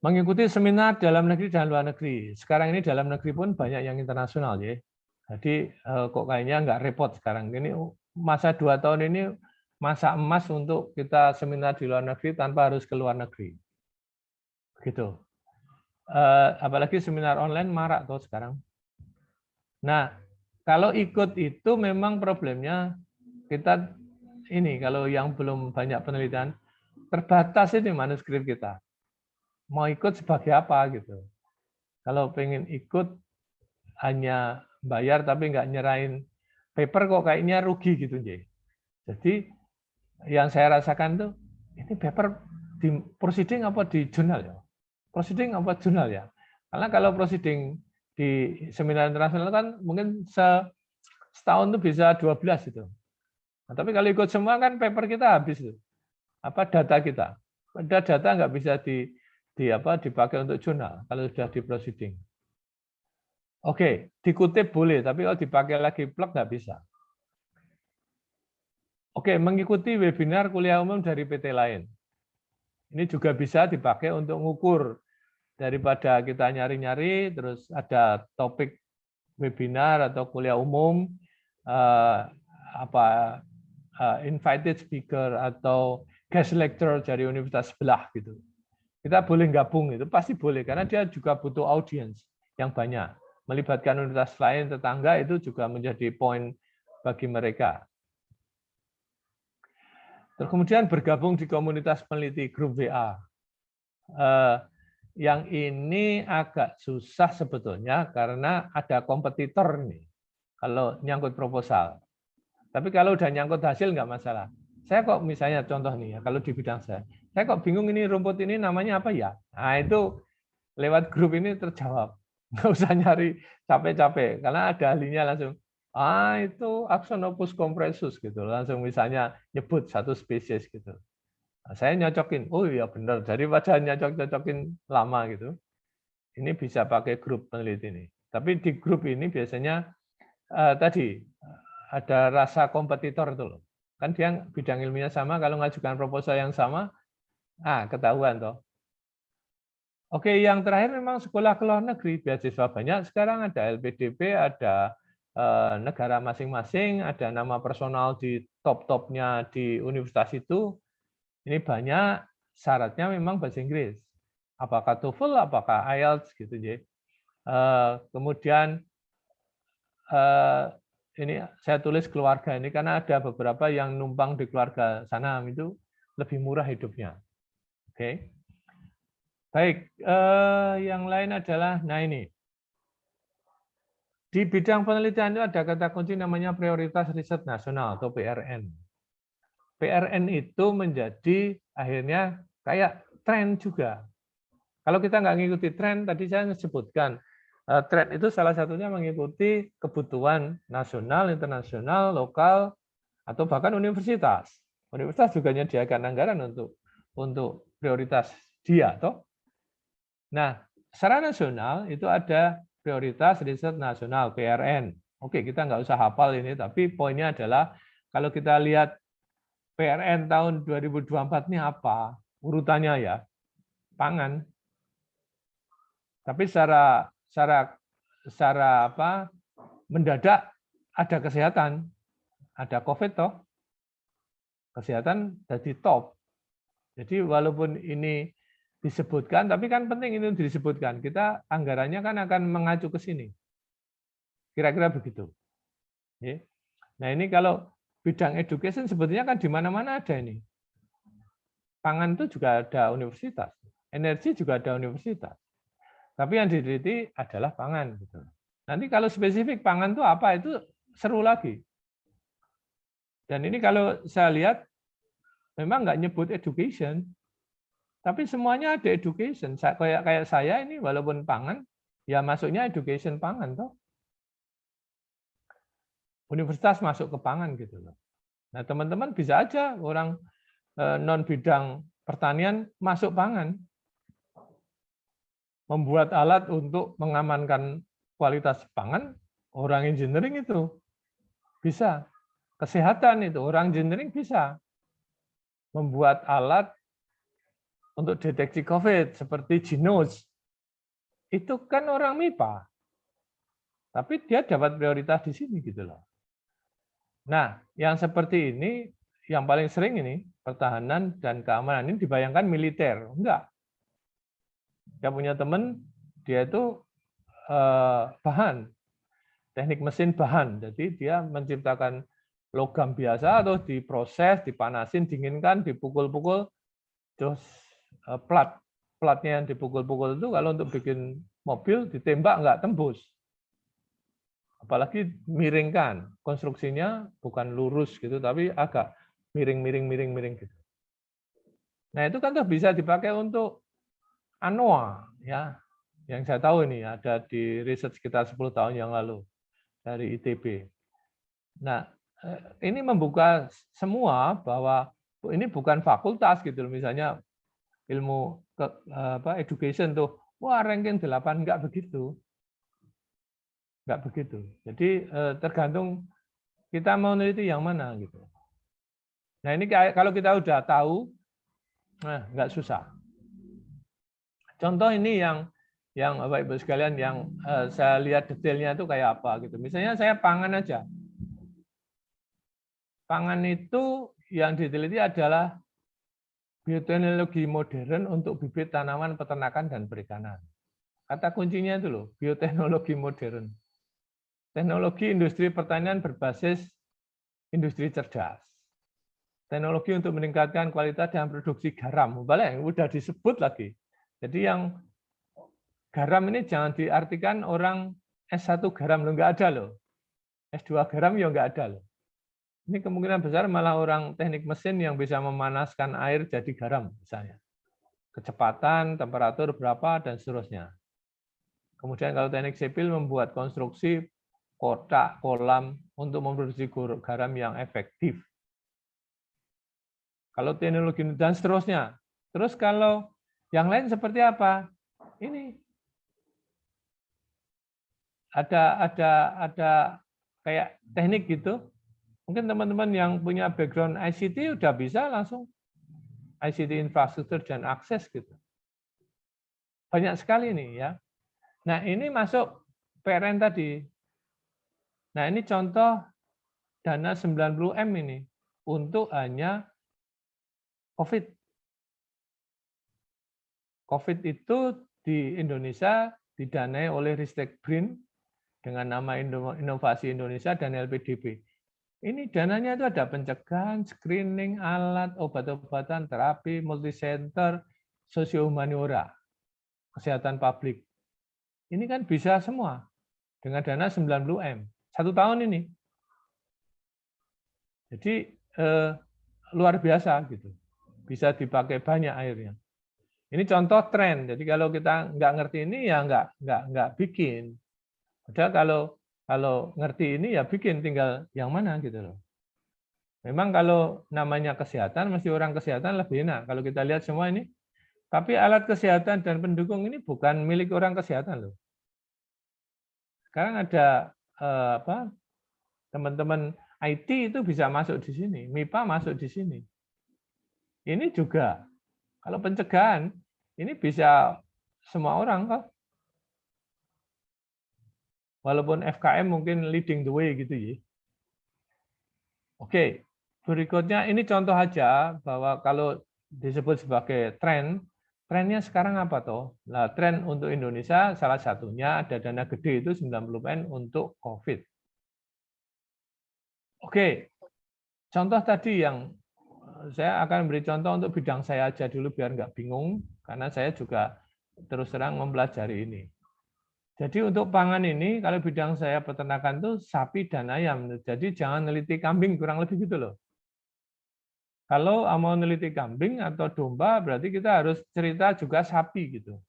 Mengikuti seminar dalam negeri dan luar negeri. Sekarang ini dalam negeri pun banyak yang internasional ya. Jadi kok kayaknya nggak repot sekarang. Ini masa 2 tahun ini masa emas untuk kita seminar di luar negeri tanpa harus ke luar negeri. Begitu. Apalagi seminar online marak tuh sekarang. Nah, kalau ikut itu memang problemnya kita ini kalau yang belum banyak penelitian terbatas ini manuskrip kita. Mau ikut sebagai apa gitu. Kalau pengen ikut hanya bayar tapi nggak nyerahin paper kok kayaknya rugi gitu. Jadi yang saya rasakan tuh ini paper di proceeding apa di jurnal ya? Proceeding apa jurnal ya? Karena kalau proceeding di seminar internasional kan mungkin setahun tuh bisa 12 itu. Nah, tapi kalau ikut semua kan paper kita habis tuh. Apa data kita? Data nggak bisa dipakai untuk jurnal kalau sudah di proceeding. Oke, dikutip boleh, tapi kalau dipakai lagi plug nggak bisa. Oke, mengikuti webinar kuliah umum dari PT lain. Ini juga bisa dipakai untuk ngukur daripada kita nyari-nyari, terus ada topik webinar atau kuliah umum, invited speaker atau guest lecturer dari universitas sebelah gitu. Kita boleh gabung itu pasti boleh karena dia juga butuh audiens yang banyak. Melibatkan universitas lain tetangga itu juga menjadi poin bagi mereka. Terus kemudian bergabung di komunitas peneliti grup WA. Yang ini agak susah sebetulnya karena ada kompetitor nih kalau nyangkut proposal. Tapi kalau udah nyangkut hasil nggak masalah. Saya kok misalnya contoh nih ya, kalau di bidang saya kok bingung ini rumput ini namanya apa ya? Nah itu lewat grup ini terjawab. Nggak usah nyari capek-capek, karena ada ahlinya langsung, itu Axonopus compressus gitu, langsung misalnya nyebut satu spesies gitu. Nah, saya nyocokin, oh iya benar, daripada nyocok-nyocokin lama gitu, ini bisa pakai grup peneliti ini. Tapi di grup ini biasanya tadi ada rasa kompetitor itu loh. Kan dia bidang ilmiah sama, kalau ngajukan proposal yang sama, ketahuan toh. Oke, yang terakhir memang sekolah ke luar negeri, beasiswa banyak. Sekarang ada LPDP, ada negara masing-masing, ada nama personal di top-topnya di universitas itu. Ini banyak, syaratnya memang bahasa Inggris. Apakah TOEFL, apakah IELTS gitu ya. Kemudian ini saya tulis keluarga ini karena ada beberapa yang numpang di keluarga sana itu lebih murah hidupnya. Oke. Baik, yang lain adalah, nah ini. Di bidang penelitian itu ada kata kunci namanya prioritas riset nasional atau PRN. PRN itu menjadi akhirnya kayak tren juga. Kalau kita nggak mengikuti tren, tadi saya sebutkan, tren itu salah satunya mengikuti kebutuhan nasional, internasional, lokal, atau bahkan universitas. Universitas juga menyediakan anggaran untuk prioritas dia, toh. Nah, secara nasional itu ada prioritas riset nasional PRN. Oke, kita nggak usah hafal ini, tapi poinnya adalah kalau kita lihat PRN tahun 2024 ini apa? Urutannya ya, pangan. Tapi secara mendadak ada kesehatan, ada COVID toh. Kesehatan jadi top. Jadi walaupun ini disebutkan, tapi kan penting ini disebutkan. Kita anggarannya kan akan mengacu ke sini. Kira-kira begitu. Nah ini kalau bidang education sebetulnya kan di mana-mana ada ini. Pangan itu juga ada universitas. Energi juga ada universitas. Tapi yang diteliti adalah pangan. Gitu. Nanti kalau spesifik pangan itu apa, itu seru lagi. Dan ini kalau saya lihat, memang nggak nyebut education, tapi semuanya ada education. Kayak saya ini walaupun pangan, ya masuknya education pangan toh. Universitas masuk ke pangan gitu loh. Nah, teman-teman bisa aja orang non bidang pertanian masuk pangan. Membuat alat untuk mengamankan kualitas pangan, orang engineering itu bisa. kesehatan itu, orang engineering bisa membuat alat untuk deteksi COVID seperti Genos. Itu kan orang MIPA. Tapi dia dapat prioritas di sini gitu loh. Nah, yang seperti ini, yang paling sering ini, pertahanan dan keamanan ini dibayangkan militer. Enggak. Saya punya teman, dia itu bahan, teknik mesin bahan. Jadi dia menciptakan logam biasa atau diproses, dipanasin, dinginkan, dipukul-pukul, terus platnya yang dipukul-pukul itu kalau untuk bikin mobil ditembak nggak tembus. Apalagi miringkan, konstruksinya bukan lurus gitu, tapi agak miring gitu. Nah itu kan tuh bisa dipakai untuk ANOA, ya, yang saya tahu ini ada di riset sekitar 10 tahun yang lalu dari ITB. Nah ini membuka semua bahwa ini bukan fakultas gitu, misalnya ilmu education tuh, wah ranking 8, enggak begitu. Enggak begitu. Jadi tergantung kita mau neliti yang mana gitu. Nah ini kalau kita udah tahu, nah enggak susah. Contoh ini yang Bapak Ibu sekalian yang saya lihat detailnya itu kayak apa gitu. Misalnya saya pangan aja. Pangan itu yang diteliti adalah bioteknologi modern untuk bibit tanaman peternakan dan perikanan. Kata kuncinya itu loh, bioteknologi modern. Teknologi industri pertanian berbasis industri cerdas. Teknologi untuk meningkatkan kualitas dan produksi garam. Balik, udah disebut lagi. Jadi yang garam ini jangan diartikan orang S1 garam, loh, nggak ada loh. S2 garam ya nggak ada loh. Ini kemungkinan besar malah orang teknik mesin yang bisa memanaskan air jadi garam misalnya. Kecepatan, temperatur berapa, dan seterusnya. Kemudian kalau teknik sipil membuat konstruksi kotak, kolam untuk memproduksi garam yang efektif. Kalau teknologi dan seterusnya. Terus kalau yang lain seperti apa? Ini ada kayak teknik gitu. Mungkin teman-teman yang punya background ICT udah bisa langsung ICT infrastruktur dan akses gitu. Banyak sekali nih ya. Nah, ini masuk PRN tadi. Nah, ini contoh dana 90M ini untuk hanya COVID. COVID itu di Indonesia didanai oleh Ristek BRIN dengan nama Inovasi Indonesia dan LPDB. Ini dananya itu ada pencegahan, screening, alat, obat-obatan, terapi, multicenter, sosio-humaniora, kesehatan publik. Ini kan bisa semua dengan dana 90M. 1 tahun ini. Jadi luar biasa gitu. Bisa dipakai banyak airnya. Ini contoh tren. Jadi kalau kita nggak ngerti ini ya nggak bikin. Padahal kalau ngerti ini ya bikin, tinggal yang mana gitu loh. Memang kalau namanya kesehatan mesti orang kesehatan lebih enak. Kalau kita lihat semua ini, tapi alat kesehatan dan pendukung ini bukan milik orang kesehatan loh. Sekarang ada teman-teman IT itu bisa masuk di sini, MIPA masuk di sini. Ini juga kalau pencegahan ini bisa semua orang kok. Walaupun FKM mungkin leading the way gitu ya. Oke, berikutnya ini contoh aja bahwa kalau disebut sebagai trennya sekarang apa toh? Nah, tren untuk Indonesia salah satunya ada dana gede itu 90M untuk COVID. Oke, contoh tadi yang saya akan beri contoh untuk bidang saya aja dulu biar nggak bingung, karena saya juga terus terang mempelajari ini. Jadi untuk pangan ini, kalau bidang saya peternakan itu sapi dan ayam. Jadi jangan neliti kambing, kurang lebih gitu loh. Kalau mau neliti kambing atau domba, berarti kita harus cerita juga sapi gitu.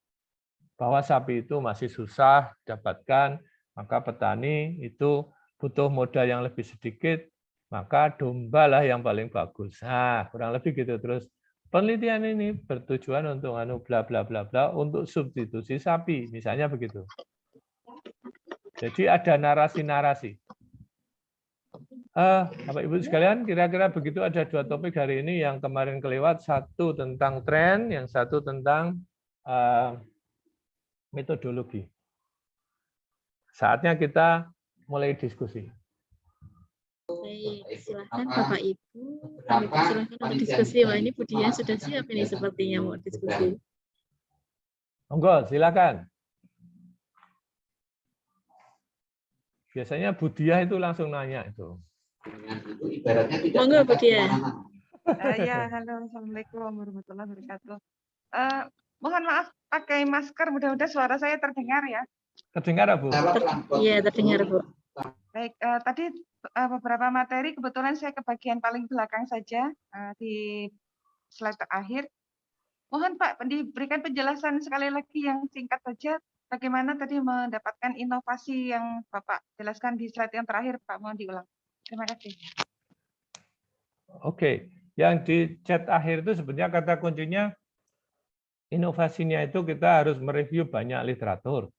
Bahwa sapi itu masih susah didapatkan, maka petani itu butuh modal yang lebih sedikit, maka domba lah yang paling bagus. Nah, kurang lebih gitu. Terus penelitian ini bertujuan untuk bla bla bla bla untuk substitusi sapi, misalnya begitu. Jadi ada narasi-narasi. Bapak Ibu sekalian, kira-kira begitu. Ada 2 topik hari ini yang kemarin kelewat. Satu tentang tren, yang satu tentang metodologi. Saatnya kita mulai diskusi. Baik, silahkan Bapak Ibu. Kami persilahkan untuk diskusi. Wah, ini Bu Dian sudah siap ini sepertinya mau diskusi. Monggo, silakan. Biasanya Bu Diah itu langsung nanya itu. Monggo Bu Dian. Ya, halo, Assalamualaikum warahmatullahi wabarakatuh. Mohon maaf pakai masker, mudah-mudahan suara saya terdengar ya. Terdengar, Bu? Iya, terdengar Bu. Baik, tadi beberapa materi kebetulan saya ke bagian paling belakang saja di slide terakhir. Mohon Pak diberikan penjelasan sekali lagi yang singkat saja. Bagaimana tadi mendapatkan inovasi yang Bapak jelaskan di slide yang terakhir, Pak, mohon diulang. Terima kasih. Oke, yang di chat akhir itu sebenarnya kata kuncinya inovasinya itu kita harus mereview banyak literatur.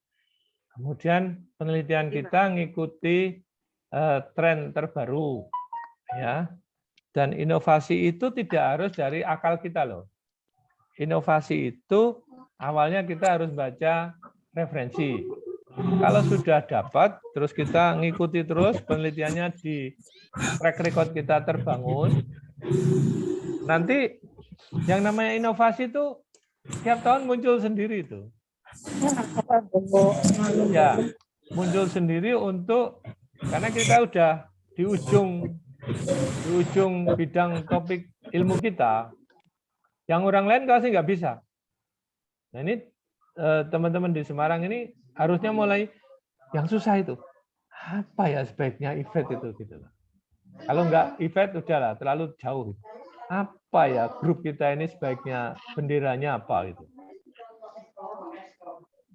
Kemudian penelitian kita ngikuti tren terbaru, ya. Dan inovasi itu tidak harus dari akal kita loh. Inovasi itu awalnya kita harus baca referensi. Kalau sudah dapat, terus kita ngikuti terus penelitiannya di track record kita terbangun. Nanti yang namanya inovasi itu tiap tahun muncul sendiri itu. Ya, muncul sendiri untuk karena kita udah di ujung bidang topik ilmu kita. Yang orang lain pasti nggak bisa. Nah ini teman-teman di Semarang ini harusnya mulai yang susah itu. Apa ya sebaiknya event itu gitu. Kalau nggak event udahlah terlalu jauh. Apa ya grup kita ini sebaiknya benderanya apa itu.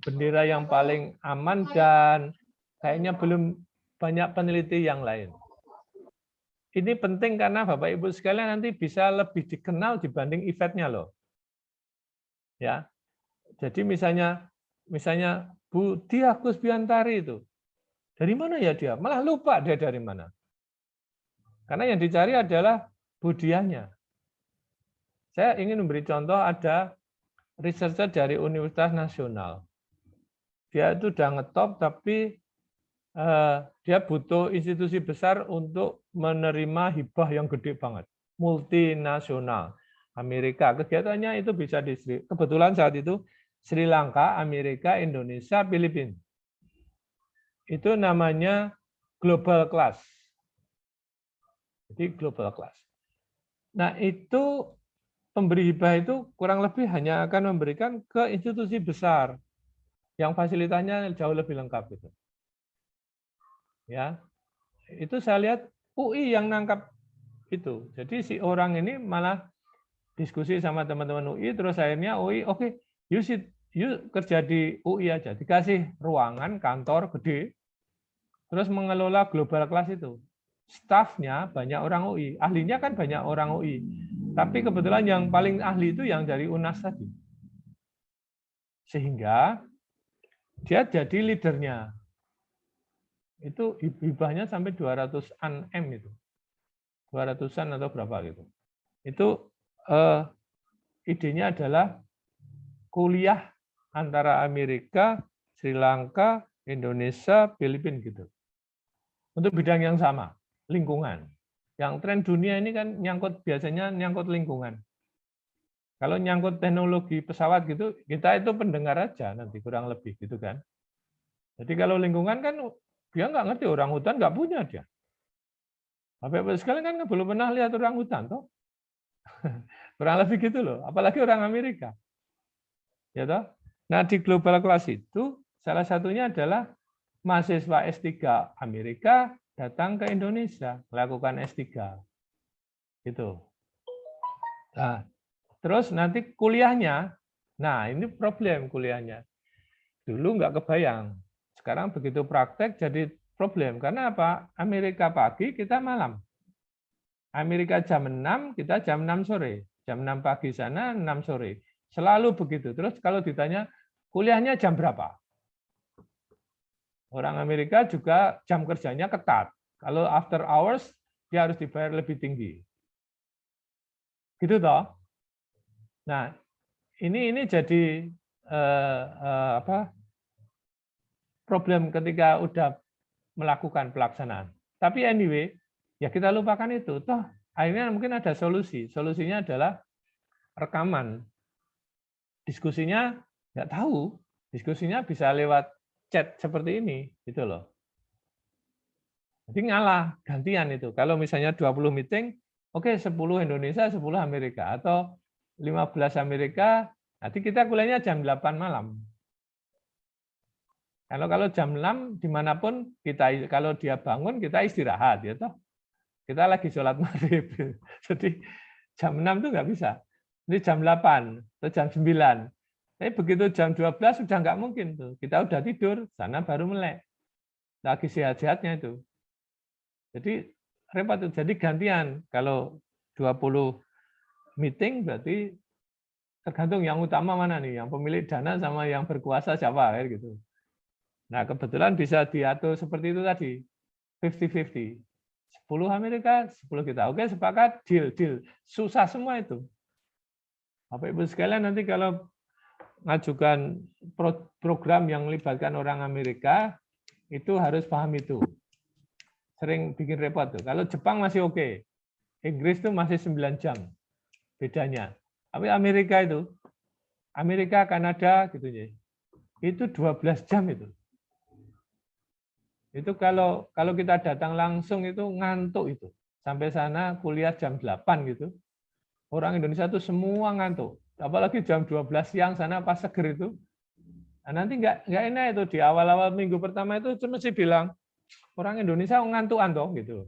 Bendera yang paling aman dan kayaknya belum banyak peneliti yang lain. Ini penting karena Bapak Ibu sekalian nanti bisa lebih dikenal dibanding eventnya loh. Ya. Jadi misalnya Bu Diah Kusbiantari itu. Dari mana ya dia? Malah lupa dia dari mana. Karena yang dicari adalah Bu Diahnya. Saya ingin memberi contoh ada researcher dari Universitas Nasional. Dia itu udah ngetop tapi dia butuh institusi besar untuk menerima hibah yang gede banget. Multinasional. Amerika. Kegiatannya itu bisa di kebetulan saat itu Sri Lanka, Amerika, Indonesia, Filipina. Itu namanya global class. Jadi global class. Nah, itu pemberi hibah itu kurang lebih hanya akan memberikan ke institusi besar yang fasilitasnya jauh lebih lengkap itu. Ya. Itu saya lihat UI yang nangkap itu. Jadi si orang ini malah diskusi sama teman-teman UI terus akhirnya UI oke, yuk kerja di UI aja, dikasih ruangan kantor gede. Terus mengelola global class itu. Stafnya banyak orang UI, ahlinya kan banyak orang UI. Tapi kebetulan yang paling ahli itu yang dari UNAS tadi. Sehingga dia jadi leadernya. Itu hibahnya sampai 200-an M itu. 200-an atau berapa gitu. Itu idenya adalah kuliah antara Amerika, Sri Lanka, Indonesia, Filipina gitu. Untuk bidang yang sama, lingkungan. Yang tren dunia ini kan biasanya nyangkut lingkungan. Kalau nyangkut teknologi pesawat gitu, kita itu pendengar aja nanti kurang lebih gitu kan. Jadi kalau lingkungan kan dia nggak ngerti, orang hutan nggak punya dia. Bapak-Bapak sekalian kan belum pernah lihat orang hutan toh. Kurang lebih gitu loh, apalagi orang Amerika. Ya toh? Nah, di global class itu salah satunya adalah mahasiswa S3 Amerika datang ke Indonesia melakukan S3. Gitu. Nah, terus nanti kuliahnya, nah ini problem kuliahnya. Dulu nggak kebayang. Sekarang begitu praktek jadi problem. Karena apa? Amerika pagi, kita malam. Amerika jam 6, kita jam 6 sore. Jam 6 pagi sana, 6 sore. Selalu begitu. Terus kalau ditanya, kuliahnya jam berapa? Orang Amerika juga jam kerjanya ketat. Kalau after hours, dia harus dibayar lebih tinggi. Gitu toh? Nah, ini jadi problem ketika udah melakukan pelaksanaan. Tapi anyway, ya kita lupakan itu. Toh akhirnya mungkin ada solusi. Solusinya adalah rekaman. Diskusinya nggak tahu. Diskusinya bisa lewat chat seperti ini, gitu loh. Jadi ngalah, gantian itu. Kalau misalnya 20 meeting, oke 10 Indonesia, 10 Amerika. Atau 15 Amerika, nanti kita kuliahnya jam 8 malam. Kalau jam 6, dimanapun, kita kalau dia bangun, kita istirahat. Ya toh. Kita lagi sholat maghrib. Jadi jam 6 itu nggak bisa. Ini jam 8 atau jam 9. Tapi begitu jam 12 sudah nggak mungkin. Tuh. Kita udah tidur, sana baru melek. Lagi sehat-sehatnya itu. Jadi repot itu. Jadi gantian. Kalau 20 meeting berarti tergantung yang utama mana nih, yang pemilik dana sama yang berkuasa siapa kayak gitu. Nah, kebetulan bisa diatur seperti itu tadi. 50-50. 10 Amerika, 10 kita. Oke, sepakat, deal. Susah semua itu. Bapak Ibu sekalian nanti kalau ngajukan program yang melibatkan orang Amerika, itu harus paham itu. Sering bikin repot tuh. Kalau Jepang masih oke. Inggris tuh masih 9 jam bedanya. Tapi Amerika itu, Amerika, Kanada gitu ya. Itu 12 jam itu. Itu kalau kita datang langsung itu ngantuk itu. Sampai sana kuliah jam 8 gitu. Orang Indonesia tuh semua ngantuk. Apalagi jam 12 siang sana pas seger itu. Nah, nanti nggak enak itu di awal-awal minggu pertama itu mesti bilang orang Indonesia ngantuk toh gitu.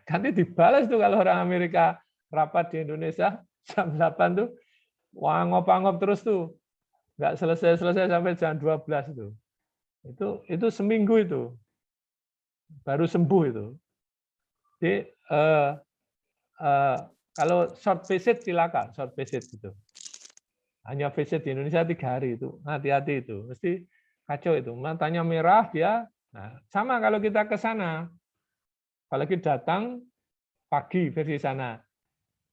Nanti dibalas tuh kalau orang Amerika rapat di Indonesia jam 8 tuh wah ngop-ngop terus tuh. Nggak selesai sampai jam 12 itu. Itu seminggu itu. Baru sembuh itu. Jadi kalau short visit silakan, short visit gitu. Hanya visit di Indonesia 3 hari itu, hati-hati itu, mesti kacau itu. Matanya merah dia. Nah, sama kalau kita ke sana, apalagi datang pagi versi sana,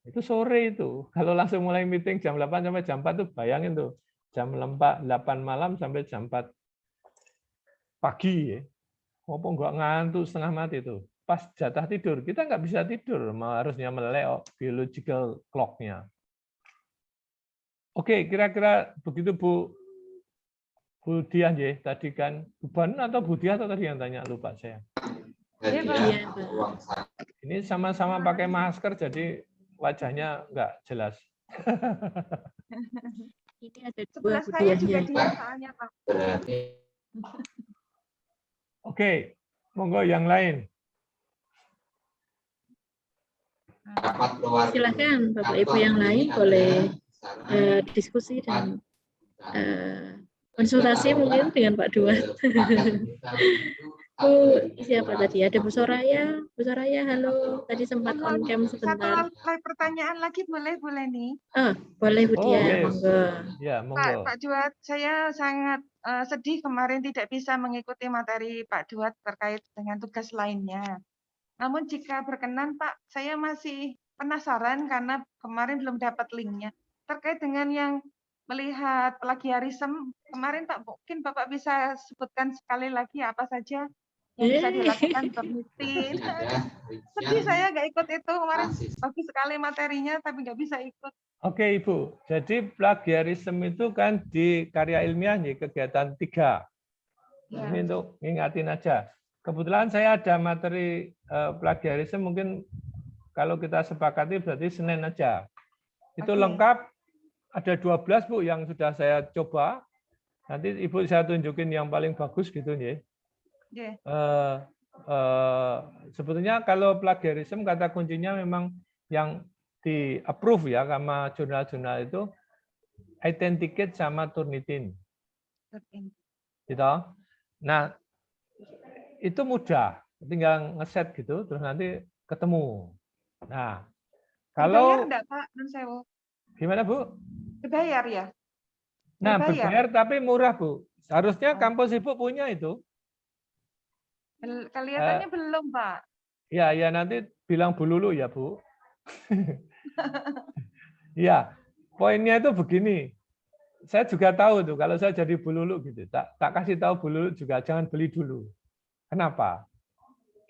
itu sore itu. Kalau langsung mulai meeting jam 8 sampai jam 4 tuh bayangin tuh, jam 8 malam sampai jam 4 pagi ya. Apa enggak ngantuk setengah mati itu. Pas jatah tidur, kita nggak bisa tidur, harusnya melek biological clock-nya. Oke, kira-kira begitu Bu Dian ya, tadi kan Buban atau Bu Dian atau tadi yang tanya, lupa saya. Iya, Ini sama-sama pakai masker, jadi wajahnya nggak jelas. ini ada 2 Sebelah saya juga budiahnya. dia soalnya Pak. Oke, monggo yang lain. Silakan Bapak Ibu yang lain boleh diskusi dan konsultasi mungkin dengan Pak Duan. Bu, siapa tadi? Ada Bu Soraya. Bu Soraya, halo. Tadi sempat on cam sebentar. Satu pertanyaan lagi boleh nih? Boleh Bu Dian, Yes. monggo. Ya, monggo. Pak Duat, saya sangat sedih kemarin tidak bisa mengikuti materi Pak Duat terkait dengan tugas lainnya. Namun jika berkenan Pak, saya masih penasaran karena kemarin belum dapat linknya. Terkait dengan yang melihat plagiarisme, kemarin Pak, mungkin Bapak bisa sebutkan sekali lagi apa saja yang bisa dilakukan untuk meeting. Sedih saya nggak ikut itu, kemarin bagus sekali materinya, tapi nggak bisa ikut. Oke Ibu, jadi plagiarisme itu kan di karya ilmiah nih, kegiatan 3. Ya. Ini untuk ngingatin aja. Kebetulan saya ada materi plagiarisme, mungkin kalau kita sepakati berarti Senin aja. Itu lengkap, ada 12 Bu yang sudah saya coba. Nanti Ibu saya tunjukin yang paling bagus gitu nih. Yeah. Sebetulnya kalau plagiarisme kata kuncinya memang yang di approve ya sama jurnal-jurnal itu authenticate sama Turnitin. Gitu. Nah, itu mudah, tinggal ngeset gitu terus nanti ketemu. Nah, kalau enggak, Pak? gimana Bu? Berbayar ya? Nah, berbayar tapi murah Bu. Harusnya kampus Ibu punya itu. Kelihatannya belum Pak. Ya, ya nanti bilang Bu Lulu ya, Bu. Ya, poinnya itu begini. Saya juga tahu tuh kalau saya jadi Bu Lulu gitu. Tak kasih tahu Bu Lulu juga jangan beli dulu. Kenapa?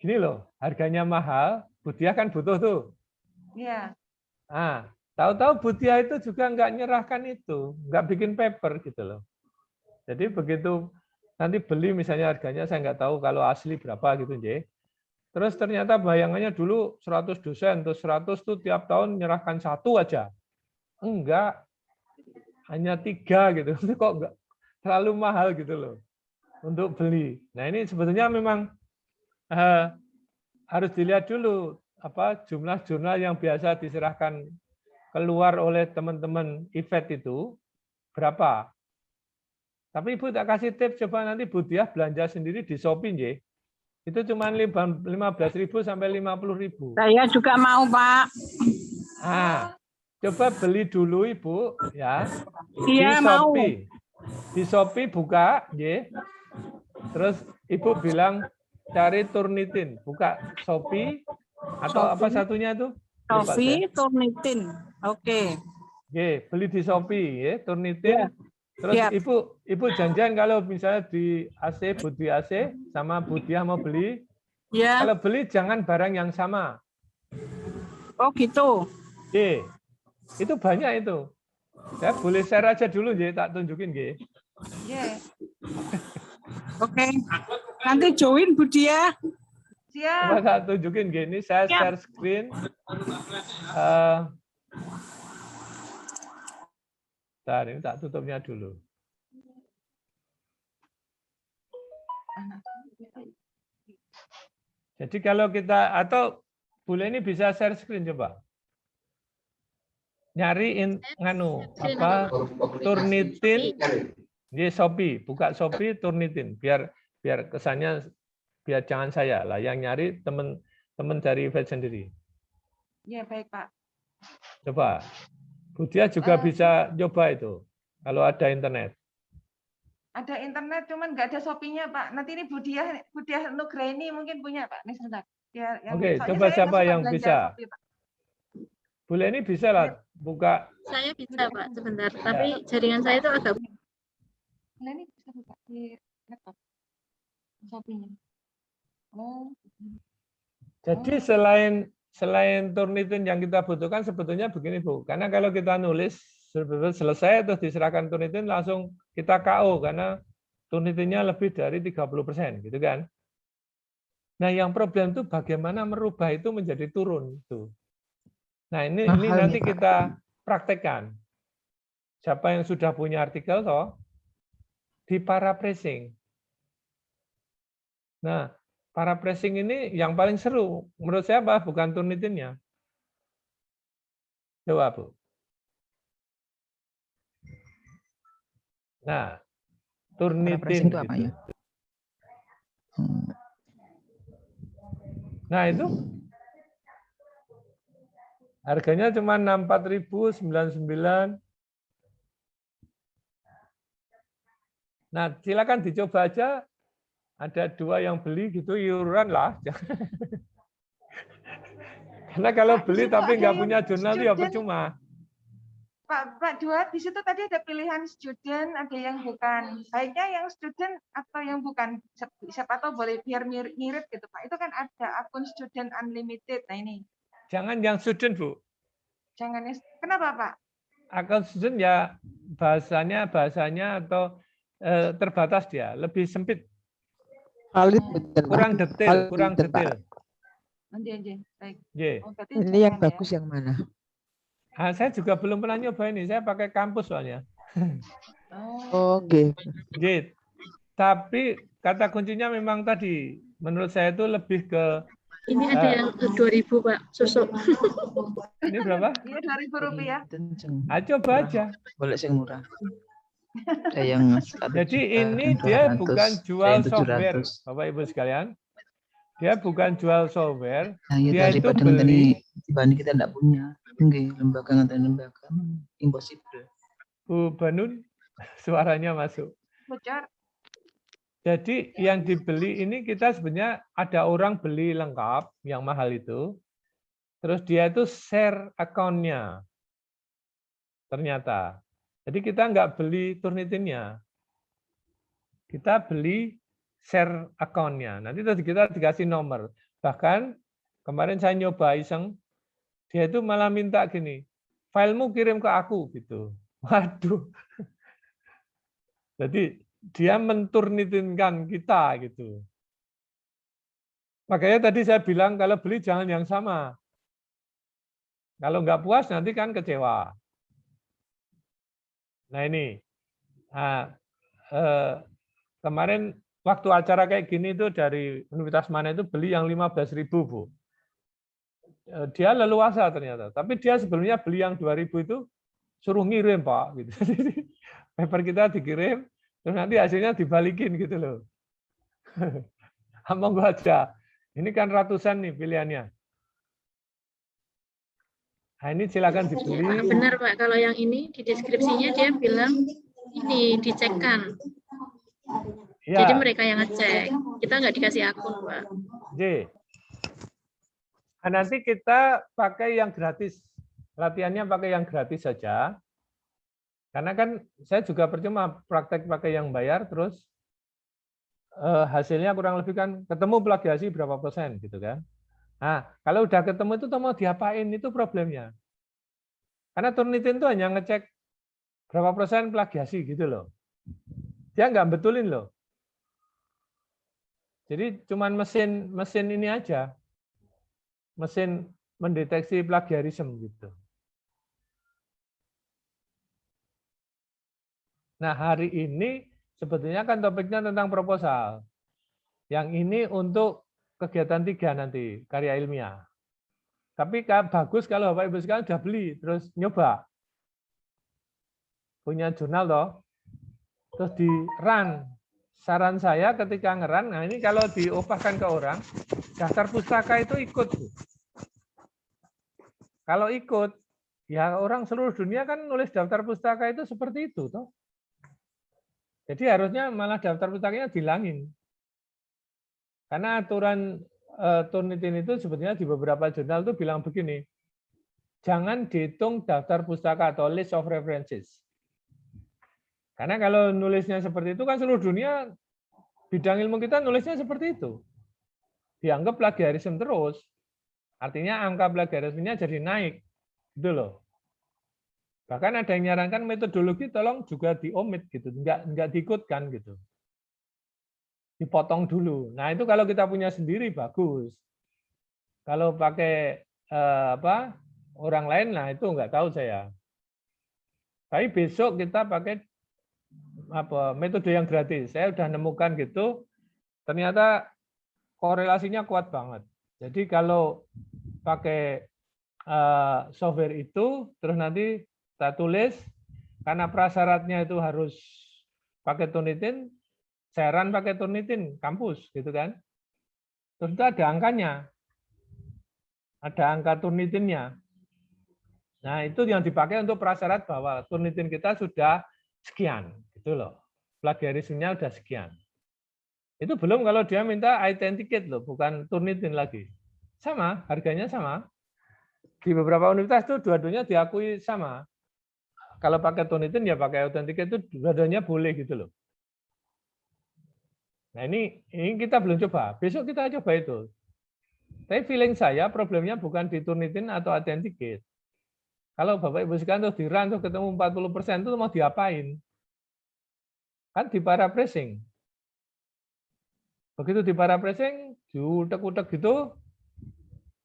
Gini loh, harganya mahal, Bu Diah kan butuh tuh. Iya. Ah, tahu-tahu Bu Diah itu juga nggak nyerahkan itu, nggak bikin paper gitu loh. Jadi begitu nanti beli misalnya harganya saya nggak tahu kalau asli berapa gitu, J. Terus ternyata bayangannya dulu 100 dosen, terus 100 tuh tiap tahun menyerahkan satu aja. Enggak, hanya 3 gitu. Kok enggak terlalu mahal gitu loh untuk beli. Nah ini sebetulnya memang harus dilihat dulu apa jumlah jurnal yang biasa diserahkan keluar oleh teman-teman event itu berapa. Tapi Ibu tak kasih tips, coba nanti Bu Diah belanja sendiri di Shopee, J. Itu cuma 15.000 sampai 50.000. Saya juga mau, Pak. Ah, coba beli dulu Ibu ya. Iya, Di mau. Shopee. Di Shopee buka, J. Terus Ibu bilang cari Turnitin, buka Shopee atau apa satunya tuh? Shopee, Turnitin. Oke. Oke, beli di Shopee ya, Turnitin. Ya. Terus Siap. Ibu janjian kalau misalnya di AC, Budi AC sama Bu Diah mau beli, Ya. kalau beli jangan barang yang sama. Oh, gitu. Oke. Itu banyak itu. Ya, boleh share aja dulu, J, tak tunjukin, G. Iya. Oke. Nanti join, Bu Diah. Siap. Coba tak tunjukin, G. Ini saya share screen. Bentar, ini tak tutupnya dulu. Jadi kalau kita, atau boleh ini bisa share screen coba. Nyariin nganu apa Turnitin di Shopee, buka Shopee Turnitin biar kesannya biar jangan saya lah yang nyari teman dari event sendiri. Iya, baik, Pak. Coba. Bu Diah juga bisa coba itu kalau ada internet. Ada internet cuman nggak ada Shopee-nya, Pak. Nanti ini Bu Diah Nugraini mungkin punya, Pak. Nih sebentar. Oke, coba siapa yang bisa. Shopee, Pak. Boleh ini bisa lah buka. Saya bisa, Pak, sebentar. Tapi jaringan saya itu agak. Nah, ini bisa buka di laptop. Shopee-nya. Oh. Jadi selain Turnitin yang kita butuhkan sebetulnya begini, Bu. Karena kalau kita nulis selesai terus diserahkan Turnitin langsung kita KO karena Turnitinnya lebih dari 30%, gitu kan. Nah, yang problem itu bagaimana merubah itu menjadi turun itu. Nah, ini nanti kita praktekkan. Siapa yang sudah punya artikel toh di paraphrasing. Nah, paraphrasing ini yang paling seru menurut saya apa? Bukan Turnitinnya. Coba, Bu. Nah, Turnitin itu apa gitu. ya? Nah, itu harganya cuma 64.099. Nah, silakan dicoba aja. Ada 2 yang beli gitu iuran lah. Karena kalau beli tapi nggak punya jurnal itu ya percuma. Pak Duat, di situ tadi ada pilihan student, ada yang bukan. Baiknya yang student atau yang bukan. Siapa tahu boleh biar mirip gitu, Pak. Itu kan ada akun student unlimited. Nah ini. Jangan yang student, Bu. Jangan. Kenapa, Pak? Akun student ya bahasanya atau terbatas dia, lebih sempit. Kurang detail. Anjing. Baik. Ini yang bagus yang mana? Saya juga belum pernah nyoba ini. Saya pakai kampus soalnya. Oke. Tapi kata kuncinya memang tadi, menurut saya itu lebih ke. Ini ada yang 2.000, Pak, susu. Ini berapa? Ini 2.000 rupiah. Coba aja. Boleh yang murah. Yang jadi ini dia bukan jual software, Bapak Ibu sekalian. Dia bukan jual software. Nah, ya, dia itu beli. Dibanding kita tidak punya. Enggak, lembaga impossible. Bu Banun, suaranya masuk. Bocor. Jadi yang dibeli ini kita sebenarnya ada orang beli lengkap yang mahal itu, terus dia itu share account-nya ternyata. Jadi kita nggak beli Turnitin-nya, kita beli share account-nya. Nanti terus kita dikasih nomor. Bahkan kemarin saya nyoba iseng, dia itu malah minta gini, filemu kirim ke aku gitu. Waduh. Jadi dia menturnitinkan kita gitu. Makanya tadi saya bilang kalau beli jangan yang sama. Kalau nggak puas nanti kan kecewa. Nah ini, kemarin waktu acara kayak gini itu dari Universitas mana itu beli yang 15.000 Bu. Dia leluasa ternyata, tapi dia sebelumnya beli yang 2.000 itu suruh ngirim Pak. Gitu. Paper kita dikirim, terus nanti hasilnya dibalikin gitu loh. Monggo aja. Ini kan ratusan nih pilihannya. Nah ini silakan dibeli. Benar Pak, kalau yang ini di deskripsinya dia bilang ini dicekkan. Ya. Jadi mereka yang ngecek, kita nggak dikasih akun Pak. J. Nah, nanti kita pakai yang gratis. Latihannya pakai yang gratis saja. Karena kan saya juga percuma praktek pakai yang bayar, terus hasilnya kurang lebih kan ketemu plagiasi berapa persen gitu kan. Nah, kalau udah ketemu itu mau diapain itu problemnya. Karena Turnitin itu hanya ngecek berapa persen plagiasi gitu loh. Dia nggak betulin loh. Jadi cuman mesin ini aja. Mesin mendeteksi plagiarisme gitu. Nah, hari ini sebetulnya kan topiknya tentang proposal. Yang ini untuk kegiatan 3 nanti, karya ilmiah. Tapi bagus kalau Bapak Ibu sekalian sudah beli, terus nyoba. Punya jurnal toh, terus di run. Saran saya ketika ngeran, nah ini kalau diopahkan ke orang, daftar pustaka itu ikut. Kalau ikut, ya orang seluruh dunia kan nulis daftar pustaka itu seperti itu toh. Jadi harusnya malah daftar pustakanya dihilangin. Karena aturan Turnitin itu sebetulnya di beberapa jurnal itu bilang begini, jangan dihitung daftar pustaka atau list of references. Karena kalau nulisnya seperti itu kan seluruh dunia, bidang ilmu kita nulisnya seperti itu. Dianggap plagiarisme terus. Artinya angka plagiarismenya jadi naik. Gitu loh. Bahkan ada yang nyarankan metodologi tolong juga diomit gitu, enggak diikutkan gitu. Dipotong dulu. Nah, itu kalau kita punya sendiri bagus. Kalau pakai orang lain, nah itu enggak tahu saya. Tapi besok kita pakai metode yang gratis. Saya udah nemukan gitu. Ternyata korelasinya kuat banget. Jadi kalau pakai software itu terus nanti kita tulis, karena prasyaratnya itu harus pakai Turnitin, saya run pakai Turnitin kampus, gitu kan. Terus itu ada angkanya, ada angka Turnitinnya. Nah itu yang dipakai untuk prasyarat bahwa Turnitin kita sudah sekian, gitu loh. Plagiarismenya sudah sekian. Itu belum kalau dia minta authenticate loh, bukan Turnitin lagi. Sama, harganya sama. Di beberapa universitas itu dua-duanya diakui sama. Kalau pakai Turnitin ya pakai authenticate itu dua-duanya boleh gitu loh. Nah ini kita belum coba. Besok kita coba itu. Tapi feeling saya problemnya bukan di Turnitin atau authenticate. Kalau Bapak Ibu sekalian tuh di-run tuh ketemu 40% itu mau diapain? Kan di paraphrasing. Begitu di paraphrasing, diutek-utek gitu,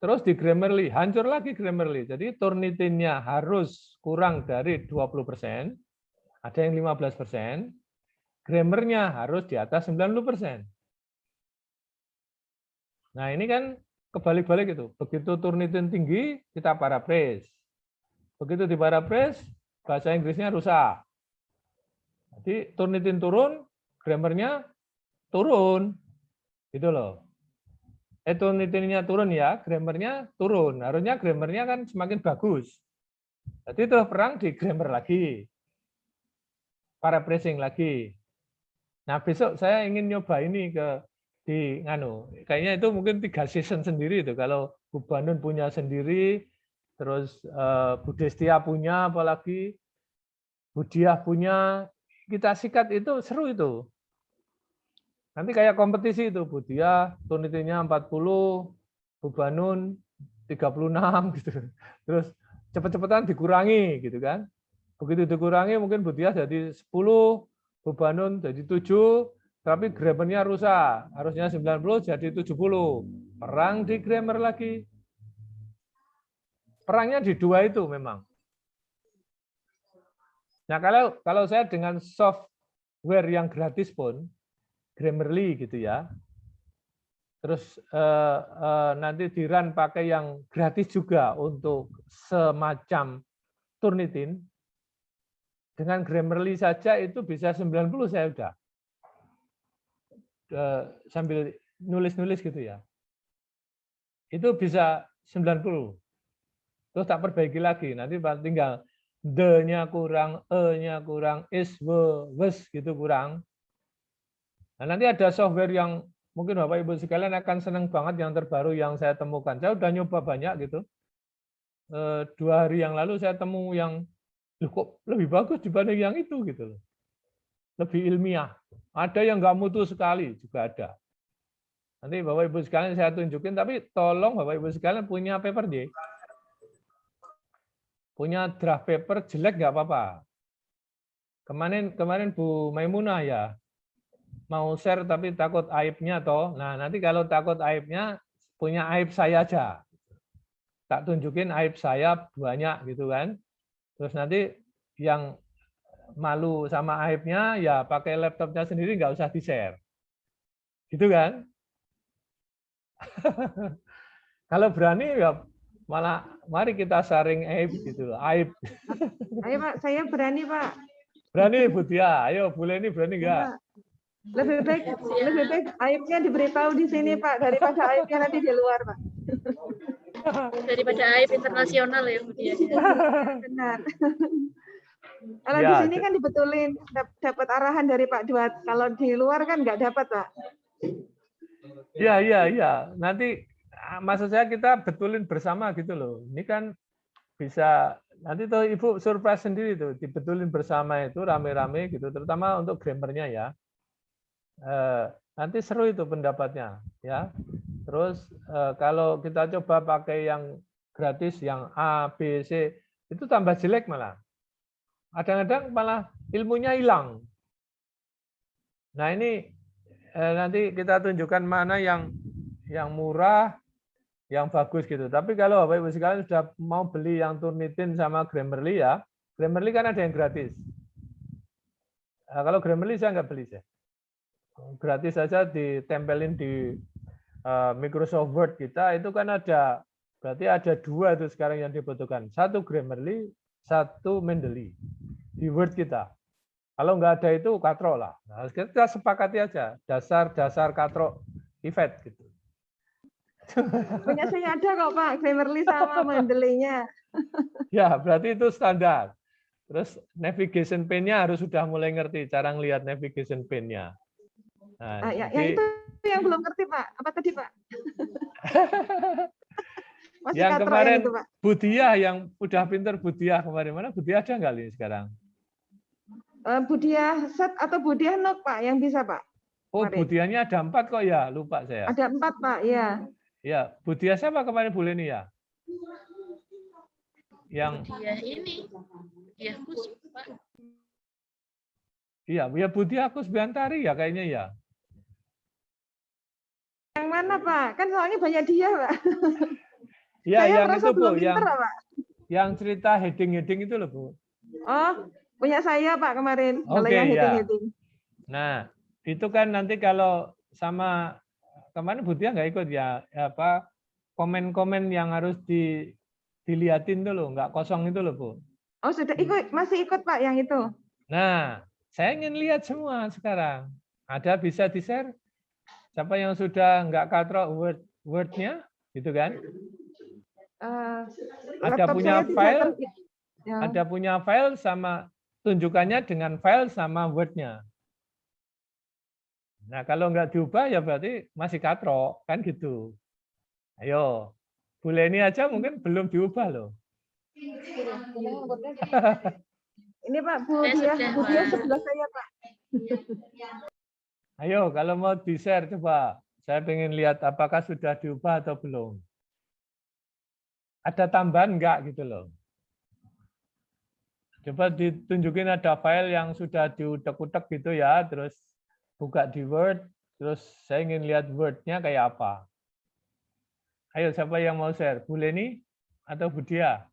terus di Grammarly, hancur lagi Grammarly. Jadi Turnitinnya harus kurang dari 20%, ada yang 15%, grammarnya harus di atas 90%. Nah ini kan kebalik-balik itu. Begitu Turnitin tinggi, kita paraphrase. Begitu di paraphrase, bahasa Inggrisnya rusak. Jadi Turnitin turun, grammarnya turun. Gitu loh. Turnitinnya turun ya, grammarnya turun. Harusnya grammarnya kan semakin bagus. Jadi terus perang di grammar lagi. Paraphrasing lagi. Nah, besok saya ingin nyoba ini di nganu. Kayaknya itu mungkin 3 season sendiri itu. Kalau Bu Banun punya sendiri, terus Bu Destia punya, apalagi Bu Diah punya, kita sikat itu seru itu. Nanti kayak kompetisi itu, Bu Diah turnitinnya 40, Bu Banun 36 gitu. Terus cepet-cepetan dikurangi gitu kan. Begitu dikurangi mungkin Bu Diah jadi 10, Bu Banun jadi 7, tapi grammarnya rusak. Harusnya 90 jadi 70. Perang di grammar lagi. Perangnya di dua itu memang. Nah, kalau saya dengan software yang gratis pun, Grammarly gitu ya, terus nanti di-run pakai yang gratis juga untuk semacam Turnitin, dengan Grammarly saja itu bisa 90 saya udah. Sambil nulis-nulis gitu ya. Itu bisa 90. Terus tak perbaiki lagi, nanti tinggal the-nya kurang, e-nya kurang, is, was gitu kurang. Nah, nanti ada software yang mungkin Bapak Ibu sekalian akan senang banget yang terbaru yang saya temukan. Saya udah nyoba banyak gitu. 2 hari yang lalu saya temu yang kok lebih bagus dibanding yang itu gitu loh. Lebih ilmiah. Ada yang nggak mutu sekali juga ada. Nanti Bapak Ibu sekalian saya tunjukin, tapi tolong Bapak Ibu sekalian punya paper J. Punya draft paper jelek nggak apa-apa. Kemarin Bu Maimunah ya mau share tapi takut aibnya toh. Nah, nanti kalau takut aibnya punya aib saya aja. Tak tunjukin aib saya banyak gitu kan. Terus nanti yang malu sama aibnya ya pakai laptopnya sendiri, nggak usah di-share. Gitu kan? Kalau berani ya malah mari kita sharing aib gitu, aib. Ayo Pak, saya berani Pak. Berani Bu Tia, ayo Bu Leni berani enggak? Lebih baik aibnya diberitahu di sini Pak daripada aibnya nanti di luar Pak. Daripada aib internasional ya Bu Dia. Benar. Kalau Ya, di sini kan dibetulin, dapat arahan dari Pak Duat. Kalau di luar kan nggak dapat Pak. Iya. Nanti maksud saya kita betulin bersama gitu loh. Ini kan bisa nanti tuh Ibu surprise sendiri tuh dibetulin bersama itu rame-rame gitu, terutama untuk grammarnya ya. Nanti seru itu pendapatnya ya. Terus kalau kita coba pakai yang gratis yang A, B, C itu tambah jelek malah. Kadang-kadang malah ilmunya hilang. Nah ini nanti kita tunjukkan mana yang murah, yang bagus gitu. Tapi kalau Bapak Ibu sekalian sudah mau beli yang Turnitin sama Grammarly ya, Grammarly kan ada yang gratis. Nah, kalau Grammarly saya nggak beli sih. Gratis saja ditempelin di Microsoft Word kita itu kan ada, berarti ada 2 itu sekarang yang dibutuhkan. 1 Grammarly, 1 Mendeley di Word kita. Kalau nggak ada itu katro lah. Nah, kita sepakati aja dasar katro effect gitu. Punya saya ada kok Pak, Grammarly sama Mendeley-nya. Ya, berarti itu standar. Terus navigation pane-nya harus sudah mulai ngerti cara ngelihat navigation pane-nya. Nah, yang itu yang belum ngerti Pak. Apa tadi Pak? Masih yang kemarin itu, Pak. Bu Diah yang udah pinter Bu Diah kemarin, mana Bu Diah ada nggak ini sekarang? Bu Diah set atau Bu Diah Nok Pak yang bisa Pak. Oh, Bu Diahnya ada 4 kok ya, lupa saya. Ada 4 Pak, ya. Ya, Bu Diah siapa kemarin Bu Leni ya? Yang Dia ini, dia Kus, Pak. Iya, ya Bu Diah Kusbiantari ya kayaknya ya. Yang mana Pak? Kan soalnya banyak dia Pak. Iya, yang itu Bu, yang pinter, Pak. Yang cerita heading-heading itu loh Bu. Oh, punya saya Pak kemarin. Kalau Oke, yang ya. heading-heading. Nah, itu kan nanti kalau sama kemarin Bu Diah nggak ikut ya, apa komen-komen yang harus dilihatin dulu, nggak kosong itu loh Bu. Oh sudah ikut, masih ikut Pak yang itu. Nah, saya ingin lihat semua sekarang. Ada bisa di-share? Siapa yang sudah nggak katro word-nya, gitu kan? Ada punya file, ada punya file sama tunjukannya dengan file sama word-nya. Nah, kalau nggak diubah ya berarti masih katrok, kan gitu. Ayo, Bu Leni aja mungkin belum diubah loh. Ini Pak, Bu Saya Dia, sudah, Bu Dia Pak. sebelah saya Pak. Ayo, kalau mau di-share coba. Saya pengen lihat apakah sudah diubah atau belum. Ada tambahan enggak gitu loh. Coba ditunjukin ada file yang sudah diutek-utek gitu ya, terus buka di Word, terus saya ingin lihat Word-nya kayak apa. Ayo, siapa yang mau share? Bu Leni atau Bu Dia?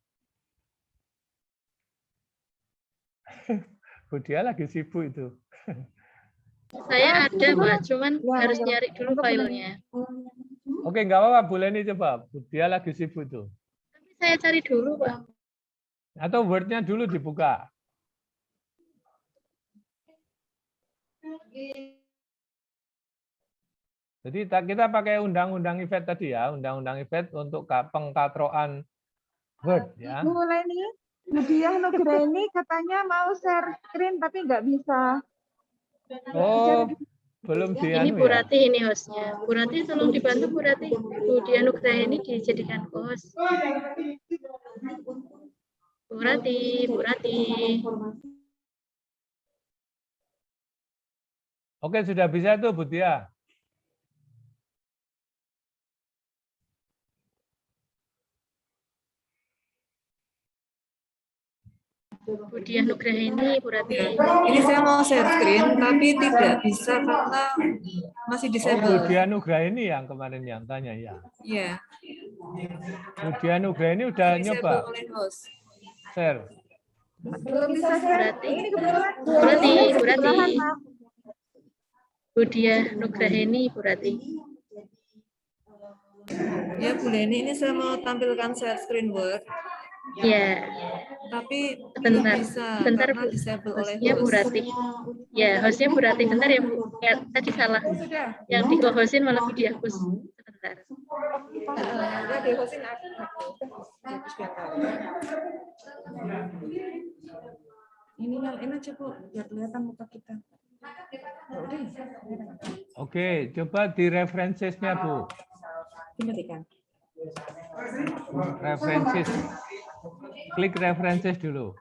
Bu Dia lagi sibuk itu. Saya ada, Pak, cuman Ya, harus ya. nyari dulu filenya. Oke, nggak apa-apa, Bu Leni coba. Bu Dia lagi sibuk tuh. Tapi saya cari dulu, Pak. Atau Word-nya dulu dibuka. Jadi kita pakai undang-undang IVET tadi ya, undang-undang IVET untuk pengkatroan Word ya. Bu Leni, Bu Dia Nugraini katanya mau share screen tapi nggak bisa. Oh, belum di Ini anu Bu ya. Rati, ini hostnya. Bu Rati, tolong dibantu Bu Rati. Bu Dia Nugraini dijadikan host. Bu Rati, Bu Rati. Oke, sudah bisa tuh Bu Dia. Bu Dia Nugraini, Bu Rati. Ini saya mau share screen, tapi tidak bisa karena masih Oh, Bu disable. Dia Nugraini yang kemarin yang tanya ya. Iya, Bu Dia Nugraini udah disable nyoba oleh host. share. Belum bisa Bu share. Rati. Ini kebetulan Bu Rati, Bu Rati. sebelahan, Pak. Bu Dia Nugraini, Bu Rati. Ya Bu Leni, ini saya mau tampilkan share screen Word, Ya, tapi belum bentar. bisa Bentar, karena Bu. disable oleh Hostnya Bu host. Rati. Ya, hostnya Bu Rati. Bentar ya, Bu. Ya, tadi salah. Sudah, Yang di hostin malah Bu Dia host. Sebentar. ya di hostin aku. Ini nyalain aja Bu, biar kelihatan muka kita. Ya udah ya. Oke, coba di references-nya Bu. Dimatikan. References. Klik references dulu.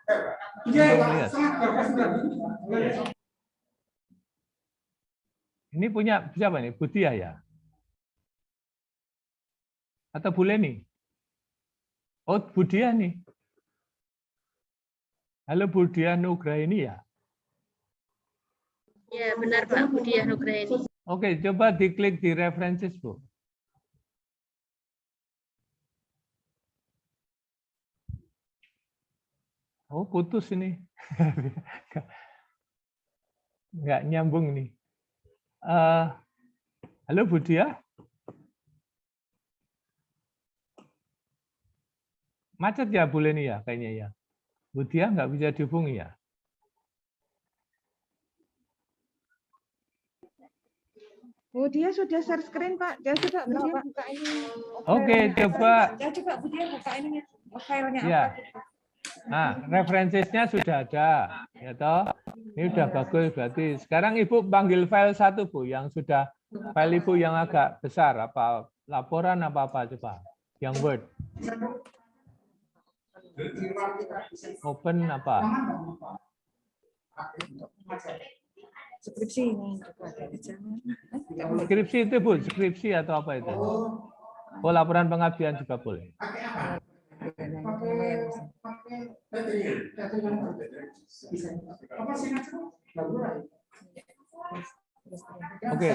Untuk lihat. Ini punya siapa nih? Bu Dia ya? Atau Bu Leni? Oh, Bu Dia nih. Halo Bu Dia Nugraini ya? Ya, benar Pak, Bu Dia Nugraini. Oke, coba diklik di references, Bu. Oh, putus ini. Nggak nyambung nih. Halo Bu Dia? Macet ya Bu Leni ya kayaknya ya. Bu Dia nggak bisa dihubungi ya. Bu Dia sudah share screen Pak. Dia coba Bu Dia buka ini. Oke, coba. Ya coba Bu Dia buka ini filenya Ya. apa. Nah, referensinya sudah ada, ya toh. Ini udah bagus berarti. Sekarang Ibu panggil file satu Bu, yang sudah file Ibu yang agak besar, apa laporan apa coba, yang Word. Open apa? Skripsi ini coba jangan. Skripsi itu Bu, skripsi atau apa itu? Oh, laporan pengabdian juga boleh. Oke.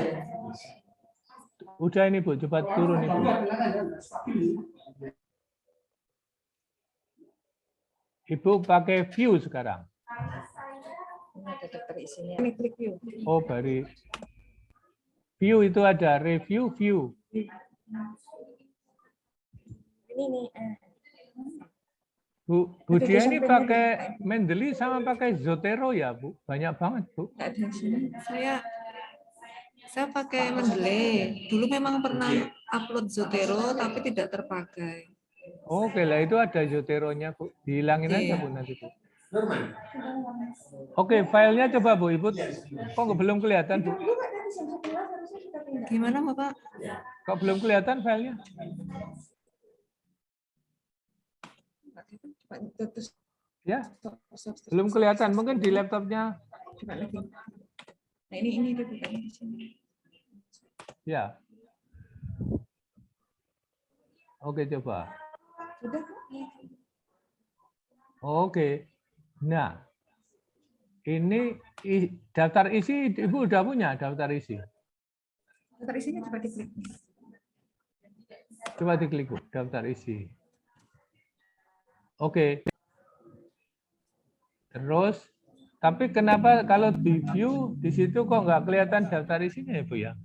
Udah ini Bu, coba turun Ibu. Ibu pakai view sekarang. Ini klik view. Oh, bari. View itu ada review, view. Ini nih. Bu Dia ini pakai Mendeley sama pakai Zotero ya, Bu? Banyak banget, Bu. Nggak ada di sini. Saya pakai Mendeley. Dulu memang pernah upload Zotero tapi tidak terpakai. Oke lah, itu ada Zotero-nya, Bu. Dihilangin aja, Bu, nanti, Bu. Oke, filenya coba Bu, Ibu. Kok belum kelihatan, Bu? Gimana Bapak? Kok belum kelihatan filenya? Ya, belum kelihatan. Mungkin di laptopnya. Coba lagi. Nah ini dia bukannya di sini. Ya. Oke, coba. Sudah. Oke. Nah, ini daftar isi Ibu udah punya daftar isi. Daftar isinya coba diklik. Coba diklik Bu, daftar isi. Oke. Terus, tapi kenapa kalau di view di situ kok nggak kelihatan daftar isinya ya Bu ya?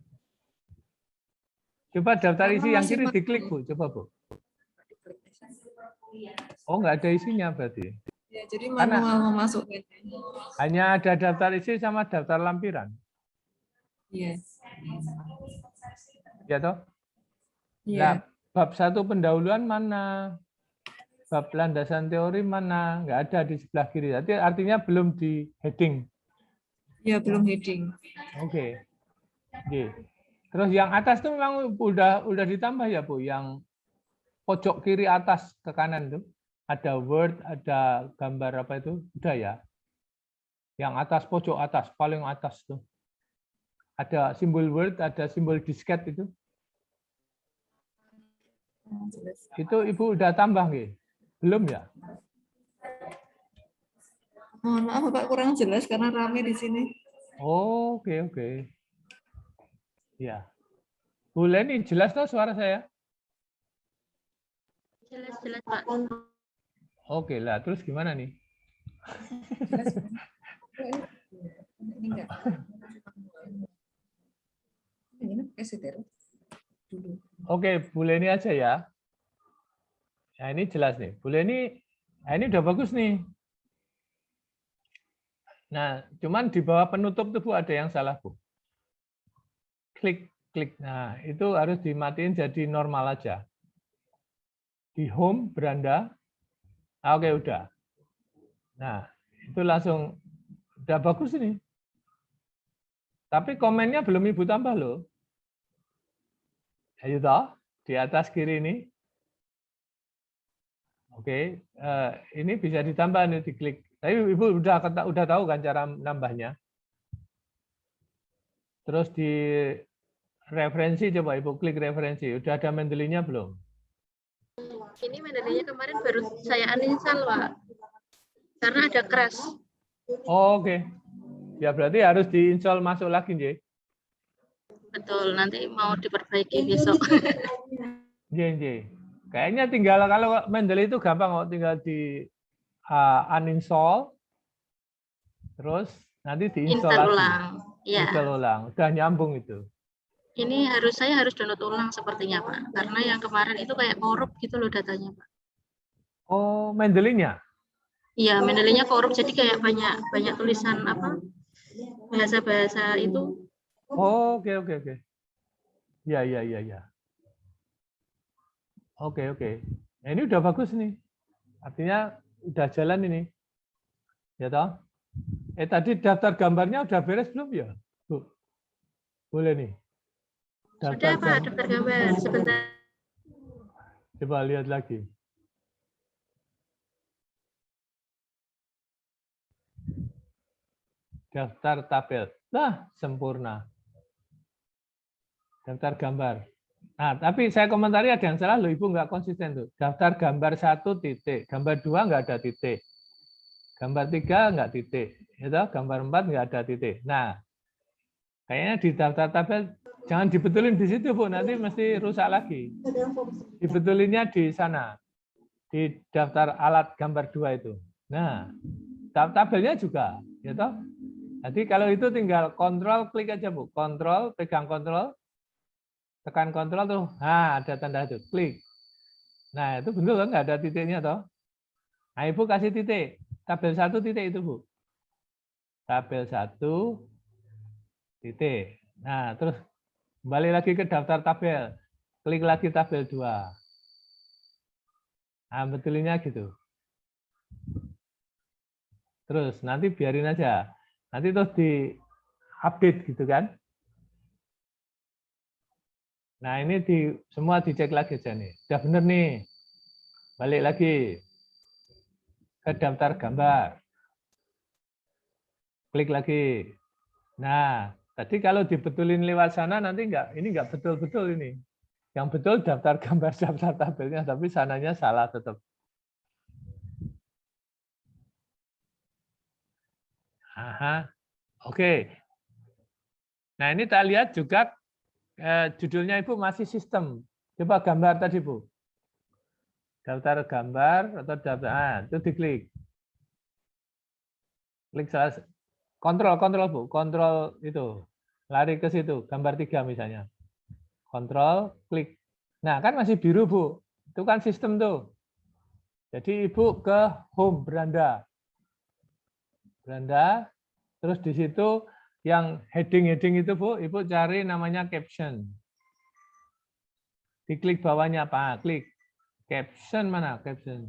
Coba daftar isi yang kiri diklik Bu, coba Bu. Oh nggak ada isinya berarti. Ya, jadi manual memasukkan. Hanya ada daftar isi sama daftar lampiran. Yes. Ya toh? Iya. Nah, bab 1 pendahuluan mana? Bab landasan teori mana? Nggak ada di sebelah kiri. Jadi artinya belum di heading. Ya, belum heading. Oke. Oke. Terus yang atas tuh memang udah ditambah ya Bu, yang pojok kiri atas ke kanan tuh. Ada Word, ada gambar apa itu? Udah ya. Yang atas pojok atas, paling atas tuh. Ada simbol Word, ada simbol disket itu. Itu Ibu udah tambah nggih? Belum ya? Mohon maaf Bapak kurang jelas karena rame di sini. Oh, oke. Ya. Bu Leni, jelas toh suara saya? Jelas Pak. Oke lah, terus gimana nih? Jelas. Ini enggak. Ini pakai setero dulu. Oke, Bu Leni aja ya. Nah, ini jelas nih. Bu Leni, nah ini udah bagus nih. Nah, cuman di bawah penutup tuh Bu ada yang salah Bu. Klik. Nah, itu harus dimatiin jadi normal aja. Di home, beranda. Oke, udah. Nah, itu langsung udah bagus ini. Tapi komennya belum Ibu tambah loh. Ayo toh, di atas kiri ini. Oke, ini bisa ditambah nih, diklik. Tapi Ibu udah tahu kan cara nambahnya. Terus di referensi, coba Ibu klik referensi. Udah ada Mendeley-nya belum? Ini Mendeley-nya kemarin baru saya uninstall Pak. Karena ada crash. Oh, oke. Ya berarti harus diinstal masuk lagi, Nje. Betul, nanti mau diperbaiki besok. Nje. Kayaknya tinggal kalau Mendeley itu gampang kok, tinggal di uninstall, terus nanti diinstal lagi. Ulang. Ya. Install ulang. Udah nyambung itu. Ini saya harus download ulang sepertinya Pak. Karena yang kemarin itu kayak korup gitu loh datanya Pak. Oh, Mendeley-nya? Iya, Mendeley-nya korup jadi kayak banyak tulisan apa? Bahasa-bahasa itu. Oh, oke. Ya. Oke. Nah, ini udah bagus nih. Artinya udah jalan ini. Ya toh? Tadi daftar gambarnya udah beres belum ya, Bu? Boleh nih. Sudah Pak, daftar gambar. Sebentar. Coba lihat lagi. Daftar tabel. Nah, sempurna. Daftar gambar. Nah, tapi saya komentari ada yang salah loh, Ibu nggak konsisten tuh. Daftar gambar 1 titik, gambar 2 nggak ada titik. Gambar 3 nggak titik. Gitu? Gambar 4 nggak ada titik. Nah, kayaknya di daftar tabel jangan dibetulin di situ, Bu. Nanti mesti rusak lagi. Dibetulinnya di sana. Di daftar alat gambar 2 itu. Nah, tabelnya juga. Gitu? Jadi kalau itu tinggal kontrol, klik aja, Bu. Kontrol, pegang kontrol. Tekan kontrol tuh. Nah, ada tanda itu. Klik. Nah, itu betul kan? Nggak ada titiknya, toh. Nah, Ibu kasih titik. Tabel 1 titik itu, Bu. Tabel 1 titik. Nah, terus kembali lagi ke daftar tabel. Klik lagi tabel 2. Nah, betulinnya gitu. Terus nanti biarin aja. Nanti terus di update gitu kan. Nah, ini semua dicek lagi aja nih. Udah bener nih. Balik lagi ke daftar gambar. Klik lagi. Nah, tadi kalau dibetulin lewat sana nanti ini enggak betul-betul ini. Yang betul daftar gambar, daftar tabelnya, tapi sananya salah tetap. Aha. Oke. Nah, ini kita lihat juga judulnya Ibu masih sistem. Coba gambar tadi, Bu. Daftar gambar atau daftar, itu diklik. Klik salah, kontrol Bu, kontrol itu. Lari ke situ, gambar 3 misalnya. Kontrol, klik. Nah, kan masih biru, Bu. Itu kan sistem tuh. Jadi Ibu ke home, beranda. Beranda, terus di situ yang heading-heading itu, Bu, Ibu cari namanya caption. Diklik bawahnya apa? Klik. Caption mana? Caption.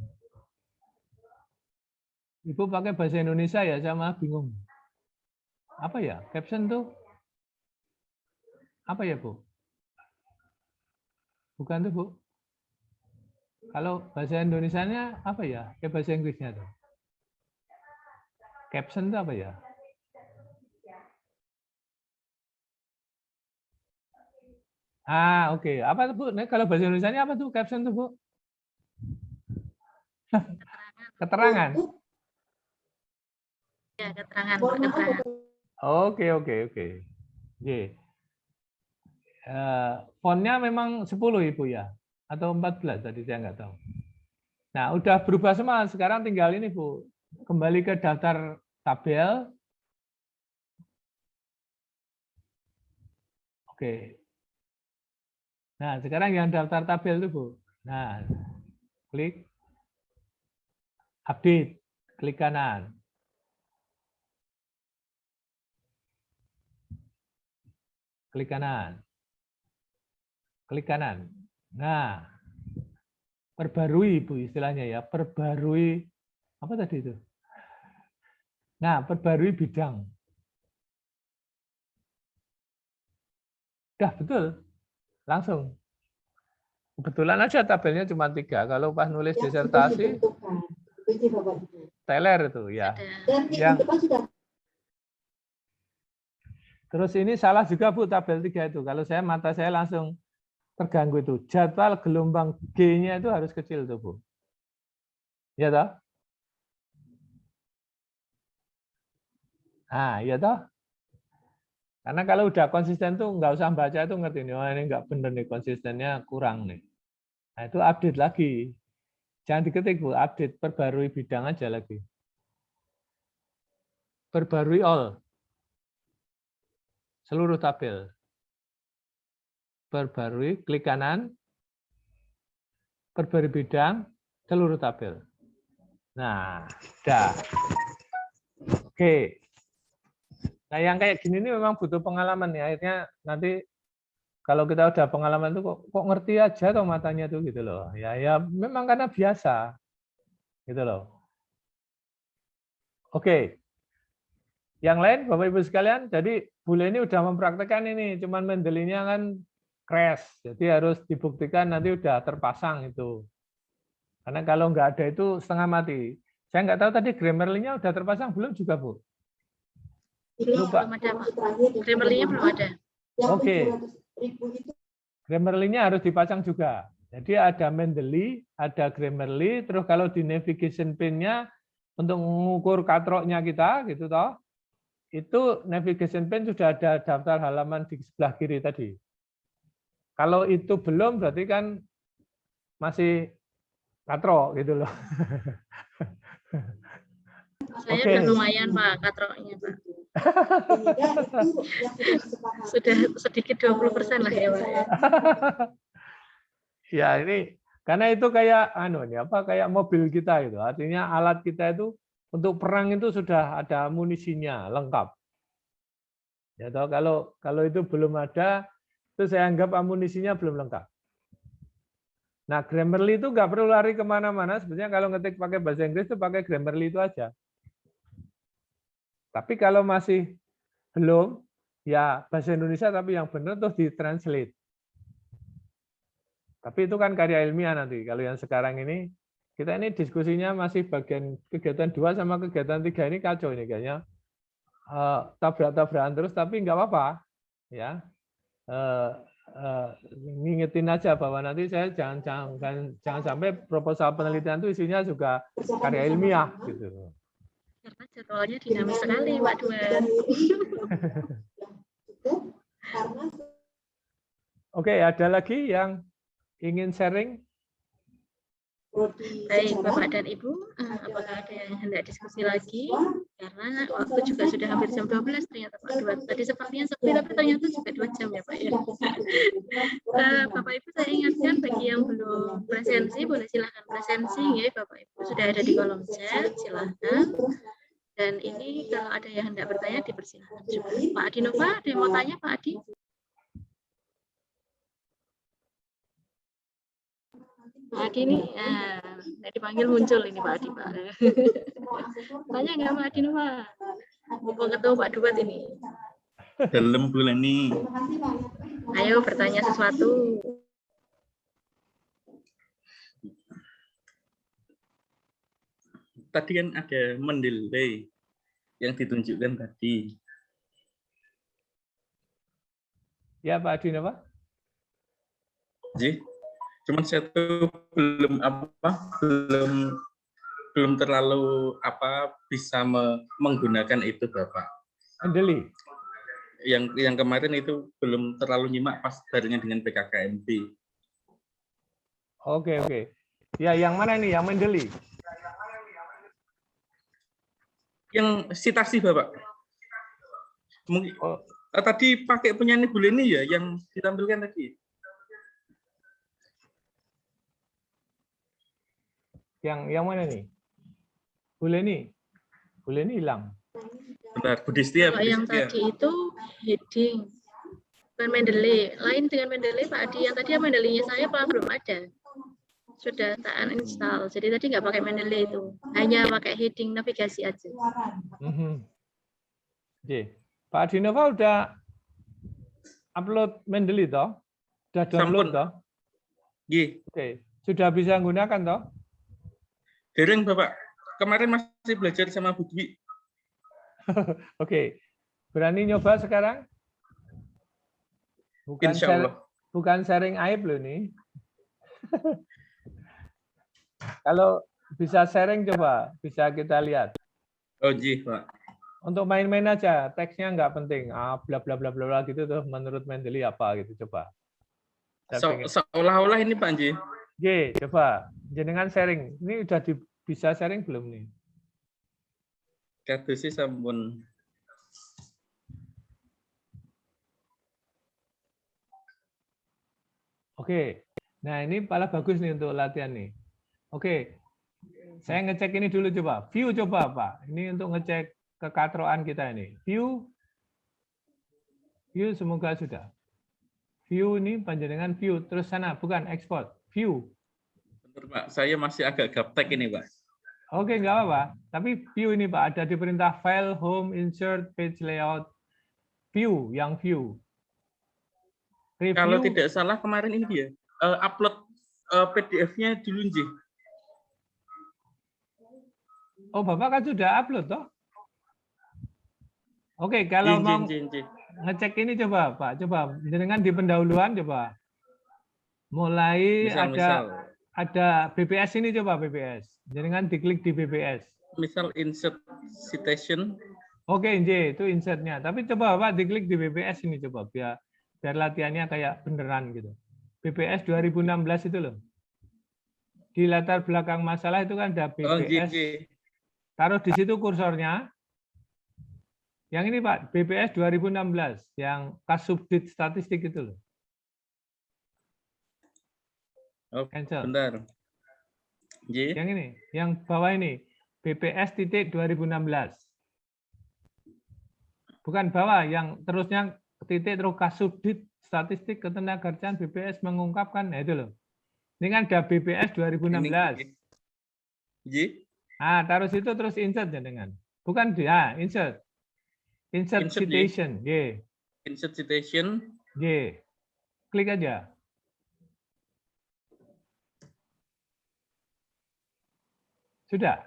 Ibu pakai bahasa Indonesia ya, sama bingung. Apa ya? Caption tuh? Apa ya, Bu? Bukan tuh, Bu. Kalau bahasa Indonesianya apa ya? Kayak bahasa Inggrisnya tuh. Caption itu apa ya? Ah, oke. Apa tuh, Bu? Nah, kalau bahasa Indonesianya apa tuh caption tuh, Bu? Keterangan. Ya, keterangan. Oke. Fontnya memang 10 Ibu ya? Atau 14 tadi saya nggak tahu. Nah, udah berubah semua. Sekarang tinggal ini, Bu. Kembali ke daftar tabel. Oke. Nah, sekarang yang daftar tabel itu, Bu. Nah, klik update, klik kanan. Klik kanan. Klik kanan. Nah, perbarui, Bu, istilahnya ya. Perbarui, apa tadi itu? Nah, perbarui bidang. Udah, betul. Langsung. Kebetulan aja tabelnya cuma 3. Kalau pas nulis disertasi, teler itu ya. Terus ini salah juga, Bu, tabel 3 itu. Kalau mata saya langsung terganggu itu. Jadwal gelombang G-nya itu harus kecil tuh, Bu. Ya toh? Nah, ya toh? Karena kalau udah konsisten tuh nggak usah baca itu ngerti nih, oh ini nggak bener nih, konsistennya kurang nih. Nah, itu update lagi. Jangan diketik, Bu, update, perbarui bidang aja lagi. Perbarui all. Seluruh tabel. Perbarui, klik kanan. Perbarui bidang, seluruh tabel. Nah, udah. Oke. Nah, yang kayak gini ini memang butuh pengalaman ya. Akhirnya nanti kalau kita udah pengalaman itu kok ngerti aja toh matanya tuh gitu loh. Ya memang karena biasa. Gitu loh. Oke. Yang lain Bapak Ibu sekalian, jadi bule ini udah mempraktekkan ini, cuman Mendeley-nya kan crash. Jadi harus dibuktikan nanti udah terpasang itu. Karena kalau nggak ada itu setengah mati. Saya nggak tahu tadi Grammarly-nya udah terpasang belum juga, Bu? Belum ada, Pak. Grammarly-nya belum ada. Oke. Grammarly-nya harus dipasang juga. Jadi ada Mendeley, ada Grammarly, terus kalau di navigation pane-nya untuk mengukur katroknya kita, gitu toh, itu navigation pane sudah ada daftar halaman di sebelah kiri tadi. Kalau itu belum, berarti kan masih katrok gitu loh. Saya udah lumayan, Pak, katroknya, Pak. Sudah sedikit 20% lah ya, Pak. Ya, ini karena itu kayak kayak mobil kita itu. Artinya alat kita itu untuk perang itu sudah ada amunisinya lengkap. Ya toh, kalau itu belum ada, itu saya anggap amunisinya belum lengkap. Nah, Grammarly itu nggak perlu lari kemana-mana. Sebenarnya kalau ngetik pakai bahasa Inggris itu pakai Grammarly itu aja. Tapi kalau masih belum, ya bahasa Indonesia tapi yang benar tuh ditranslate. Tapi itu kan karya ilmiah nanti. Kalau yang sekarang ini, kita ini diskusinya masih bagian kegiatan 2 sama kegiatan 3 ini kacau ini kayaknya. Tabrak-tabrakan terus, tapi nggak apa-apa. Ya, ngingetin aja bahwa nanti saya jangan sampai proposal penelitian itu isinya juga karya ilmiah gitu. Karena jadwalnya dinamis sekali, Pak Duan. Oke, ada lagi yang ingin sharing? Baik, Bapak dan Ibu, apakah ada yang hendak diskusi lagi? Karena waktu juga sudah hampir jam 12 ternyata Pak Duan. Tadi sepertinya sepi, tapi ternyata juga 2 jam ya Pak ya. Bapak Ibu saya ingatkan bagi yang belum presensi, boleh silahkan presensi ya Bapak Ibu. Sudah ada di kolom chat, silahkan. Dan ini kalau ada yang hendak bertanya dipersilahkan juga. Pak Adi Nova, ada yang mau tanya Pak Adi? Pak Adi nih, dipanggil muncul ini Pak Adi Pak. Tanya nggak Pak Adi Nova? Mau ketemu Pak Duat ini. Dalam bulan ini. Ayo bertanya sesuatu. Tadi kan ada mendelay yang ditunjukkan tadi. Ya Pak Adi Nova. Ji, cuman saya tuh belum terlalu bisa menggunakan itu Bapak. Mendelay. Yang kemarin itu belum terlalu nyimak pas barengan dengan PKKMB. Oke. Ya, yang mana ini? Yang Mendeley? Yang sitasi Bapak. Mungkin tadi pakai penyanyi Bu Leni ya yang ditampilkan tadi. Yang mana nih? Bu Leni hilang. Bentar, Budistia. Kalau yang tadi itu heading, bukan Mendeley. Lain dengan Mendeley Pak Adi. Yang tadi yang Mendeley-nya saya Pak belum ada. Sudah tak uninstall. Jadi tadi nggak pakai Mendeley itu. Hanya pakai heading navigasi aja. Oke. Pak Adi Nova udah upload Mendeley toh? Sudah download toh? Oke. Sudah bisa menggunakan toh? Dereng Bapak. Kemarin masih belajar sama Bu Dwi. Oke. Berani nyoba sekarang? Bukan sharing aib loh nih. Kalau bisa sharing coba, bisa kita lihat. Oh ji, Pak. Untuk main-main aja, teksnya nggak penting. Bla bla bla bla gitu tuh menurut Mendeley apa gitu coba. Seolah-olah ini Pak Ji. Oke, coba jenengan sharing. Ini udah bisa sharing belum nih? Kadosi sampun. Oke. Nah, ini malah bagus nih untuk latihan nih. Oke. Saya ngecek ini dulu coba. View coba, Pak. Ini untuk ngecek kekatroan kita ini. View semoga sudah. View ini panjenengan view terus sana, bukan export. View. Benar, Pak. Saya masih agak gaptek ini, Pak. Oke, nggak apa-apa. Tapi view ini, Pak, ada di perintah file, home, insert, page layout, view, yang view. Review. Kalau tidak salah kemarin ini dia upload PDF-nya dulu, Ji. Oh, Bapak kan sudah upload, toh? Oke, kalau mau ngecek ini coba, Pak. Coba, dengan di pendahuluan, coba. Mulai ada BPS ini, coba BPS. Jangan diklik di BPS. Misal insert citation. Oke, Nj, itu insertnya. Tapi coba Pak diklik di BPS ini coba biar latihannya kayak beneran gitu. BPS 2016 itu loh. Di latar belakang masalah itu kan ada BPS. Taruh di situ kursornya. Yang ini Pak, BPS 2016 yang Kasubdit statistik itu loh. Oh, cancel. Bentar. Yang ini, yang bawah ini BPS titik 2016. Bukan bawah, yang terusnya titik terus Kasubdit statistik ketenagakerjaan BPS mengungkapkan, nah itu loh. Ini kan ada BPS 2016. Ji? Taruh situ terus insert ya dengan. Bukan dia, insert. Insert Insert, citation. Y. Insert citation. Y. Klik aja. Sudah.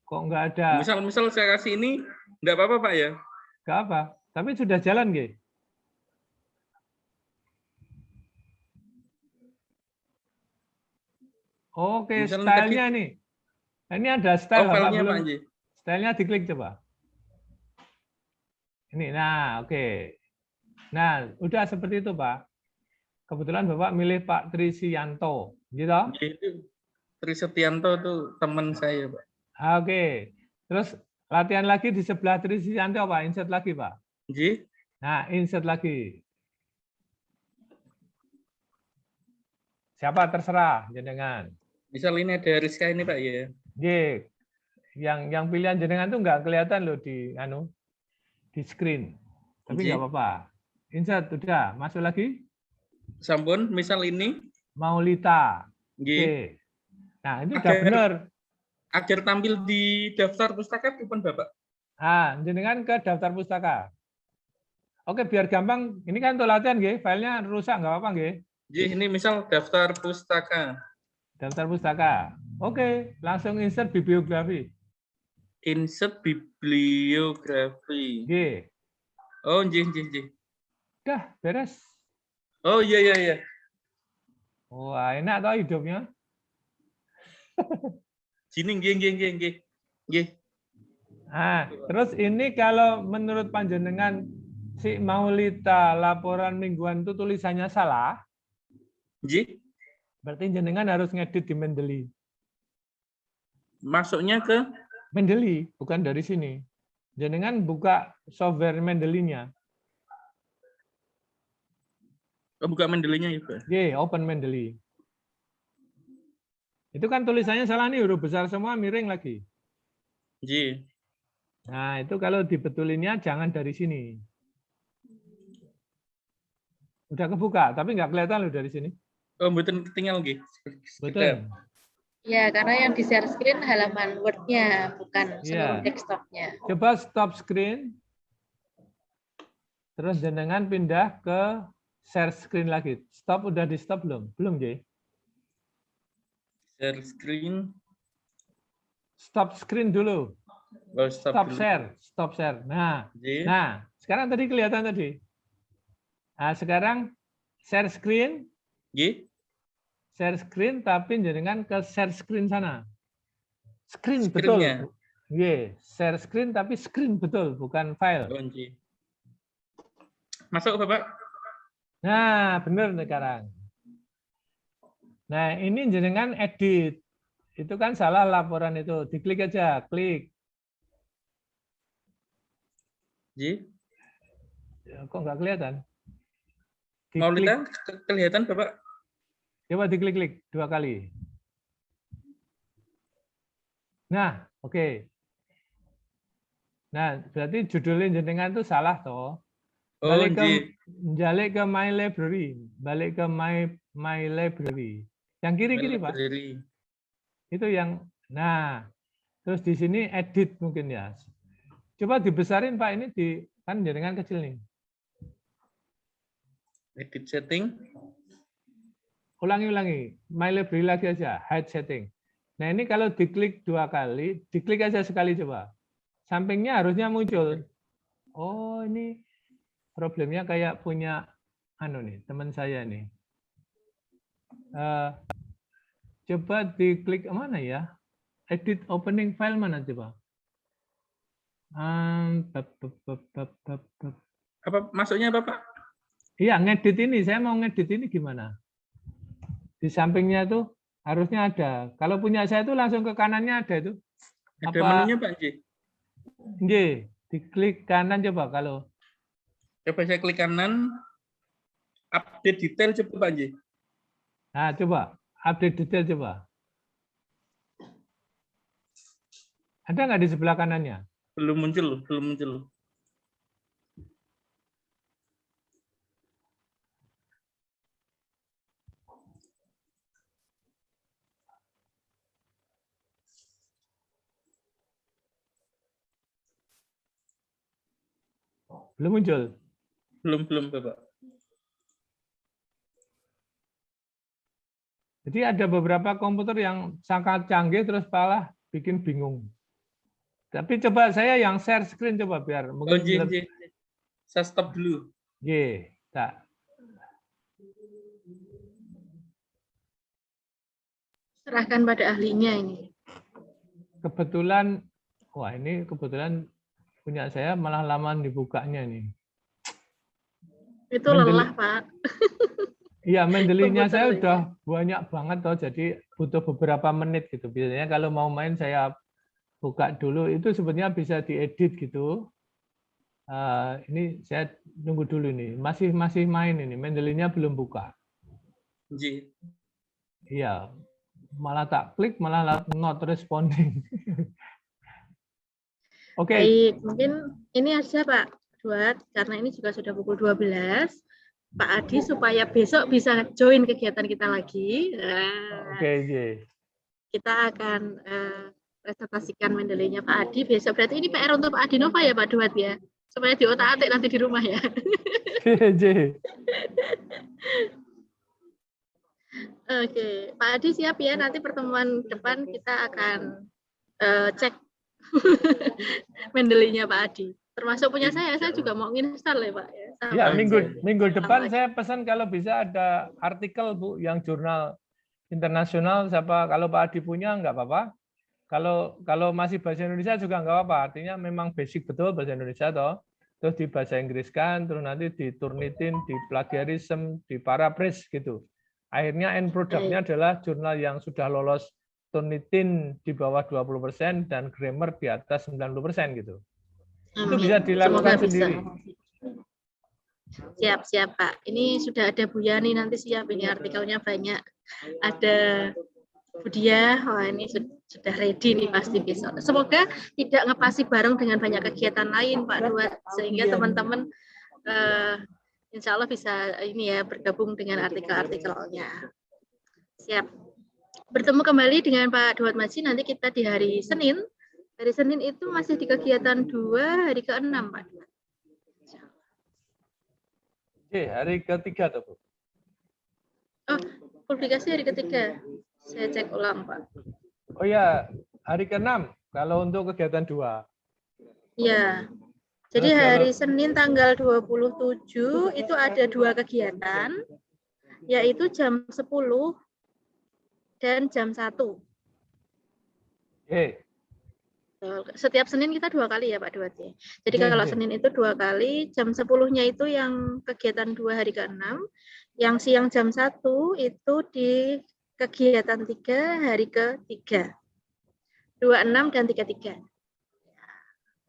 Kok nggak ada? Misal saya kasih ini, nggak apa-apa Pak ya? Nggak apa. Tapi sudah jalan, G. Oke, Misal stylenya tadi, nih. Ini ada style, Bapak filenya belum? Pak Nji. Stylenya diklik coba. Ini, nah, oke. Nah, udah seperti itu, Pak. Kebetulan Bapak milih Pak Trisianto, gitu? Itu Tri Setianto tuh teman saya Pak. Oke. Terus latihan lagi di sebelah Trisianto, Pak. Insert lagi, Pak. Nji, Nah, insert lagi. Siapa terserah, jenengan. misal ini ada Rizka ini Pak ya. J. Yang pilihan jenengan tuh nggak kelihatan loh di screen. Tapi Nji. nggak apa-apa. Insert, udah. Masuk lagi. Sampun, misal ini. Maulita. Nji. Oke. Nah, itu udah benar. Agar tampil di daftar pustaka pun Bapak. Ah, jenengan ke daftar pustaka. Oke, biar gampang. Ini kan untuk latihan, nggih. Filenya rusak, nggak apa-apa, nggih. Nji, ini misal daftar pustaka. Daftar pustaka. Oke, langsung insert bibliografi. Insert bibliografi. G. Oh, nji. Udah, beres. Oh, iya. Wah, enak toh hidupnya. Gini, nggih. Nah, terus ini kalau menurut panjenengan si Maulita laporan mingguan itu tulisannya salah, Nji, berarti jenengan harus ngedit di Mendeley. masuknya ke Mendeley, bukan dari sini. Jenengan buka software Mendeley-nya. buka Mendeley-nya ya, Pak. Open Mendeley. Itu kan tulisannya salah nih, huruf besar semua miring lagi. Nji. Nah, itu kalau dibetulinnya jangan dari sini. Udah kebuka, tapi nggak kelihatan loh dari sini. Oh, mboten ketinggal nggih. Betul. Ya, karena yang di share screen halaman Word-nya, bukan seluruh Iya. desktop-nya. Coba stop screen. Terus jenengan pindah ke share screen lagi. Stop, udah di stop belum? Belum, J. Share screen. Stop screen dulu. Oh, Stop dulu. share. Stop share. Nah, Nji. nah, sekarang tadi kelihatan tadi. Nah, sekarang share screen. Nji. Share screen, tapi jenengan ke share screen sana. Screen Screen-nya. betul. Iya, share screen tapi screen betul, bukan file. Oh, nji. Masuk, Bapak. Nah, benar sekarang. Nah, ini jenengan edit. Itu kan salah laporan itu. Diklik aja, klik. Nji. Ya, kok nggak kelihatan? Maulita kelihatan, Bapak? Coba diklik-klik 2 kali. Nah, oke. Nah, berarti judulnya jenengan itu salah toh. Oh, Balik nji. ke my library, balik ke my library. Yang kiri-kiri, Pak. Library. Itu yang nah, terus di sini edit mungkin ya. Coba dibesarin, Pak, ini kan jenengan kecil nih. Edit setting. Ulangi. My library lagi aja, hide setting. Nah, ini kalau diklik 2 kali, diklik aja sekali coba. Sampingnya harusnya muncul. Oh, ini problemnya kayak punya teman saya nih. Coba diklik mana ya? Edit opening file mana coba? Apa masuknya, Bapak? Iya, ngedit ini. Saya mau ngedit ini gimana? Di sampingnya tuh harusnya ada. Kalau punya saya tuh langsung ke kanannya ada itu. Ada menunya, Pak Nji. Nggih, diklik kanan coba kalau. Coba saya klik kanan. Update detail coba, Pak Nji. Nah, coba update detail coba. Ada nggak di sebelah kanannya? Belum muncul. Belum muncul. Belum Bapak. Jadi ada beberapa komputer yang sangat canggih terus malah bikin bingung. Tapi coba saya yang share screen coba biar Oh, mungkin J. Saya stop dulu. tak. Serahkan pada ahlinya ini. Kebetulan, wah ini kebetulan punya saya malah lama dibukanya nih. Itu lelah, Pak. Iya, Mendeley-nya saya Komputernya. udah banyak banget toh, jadi butuh beberapa menit gitu. Biasanya kalau mau main saya buka dulu, itu sebenarnya bisa diedit gitu. Ini saya nunggu dulu nih, masih main ini, Mendeley-nya belum buka. J. Iya, malah tak klik malah not responding. Oke. Baik, mungkin ini aja Pak Duat, karena ini juga sudah pukul 12. Pak Adi supaya besok bisa join kegiatan kita lagi. Oke, J. Kita akan presentasikan Mendeley-nya Pak Adi besok. Berarti ini PR untuk Pak Adi Nova ya Pak Duat ya? Supaya diotak-atik nanti di rumah ya. J. Oke, Pak Adi siap ya, nanti pertemuan depan kita akan cek Mendeley-nya Pak Adi. Termasuk punya saya juga mau install ya Pak. Ya, minggu depan saya pesan kalau bisa ada artikel Bu yang jurnal internasional, siapa kalau Pak Adi punya nggak apa-apa. Kalau masih bahasa Indonesia juga nggak apa-apa. Artinya memang basic betul bahasa Indonesia toh. Terus di bahasa Inggris kan, terus nanti di Turnitin, di plagiarism, di paraphrase gitu. Akhirnya end produknya adalah jurnal yang sudah lolos Turnitin di bawah 20% dan grammar di atas 90% gitu. Itu bisa dilakukan sendiri. Siap Pak. Ini sudah ada Bu Yani, nanti siap ini artikelnya banyak. Ada Budia, wah ini sudah ready nih pasti besok. Semoga tidak ngepasi bareng dengan banyak kegiatan lain Pak Duat, sehingga teman-teman insya Allah bisa ini ya bergabung dengan artikel-artikelnya. Siap. Bertemu kembali dengan Pak Duat Maji nanti kita di hari Senin. Hari Senin itu masih di kegiatan 2, hari ke-6 Pak Duat. Hari ketiga tuh Bu. Oh, publikasi hari ketiga. Saya cek ulang Pak. Oh ya, hari ke-6 kalau untuk kegiatan 2. Ya. Jadi hari Senin tanggal 27 itu ada 2 kegiatan, yaitu jam 10 dan jam 1. Setiap Senin kita 2 kali ya Pak Duat ya. Jadi kalau Senin itu 2 kali, jam 10-nya itu yang kegiatan 2 hari ke-6, yang siang jam 1 itu di kegiatan 3 hari ke-3. 26 dan 33.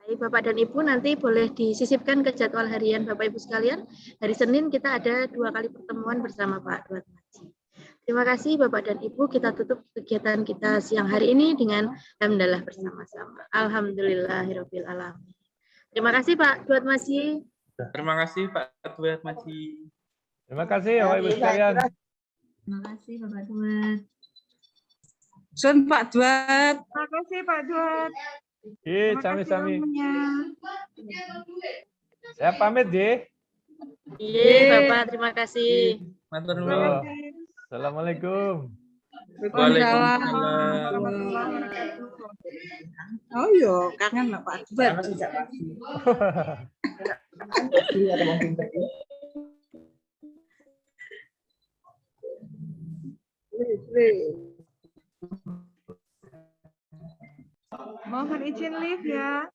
Baik Bapak dan Ibu, nanti boleh disisipkan ke jadwal harian Bapak Ibu sekalian. Hari Senin kita ada 2 kali pertemuan bersama Pak Duat Maji. Terima kasih Bapak dan Ibu, kita tutup kegiatan kita siang hari ini dengan hamdalah bersama-sama. Alhamdulillahirabbil alamin. Terima kasih Pak Duat Maji. Terima kasih Pak Duat Maji. Terima kasih Bapak Ibu sekalian. Terima kasih Bapak Duat. Sun Pak Duat. Terima kasih Pak Duat. Sami-sami. Saya pamit, Ji. Iya, Bapak, terima kasih. Matur nuwun. Assalamualaikum. Waalaikumsalam. Oh iya, kangen lah Pak Duat. Mohon izin live ya.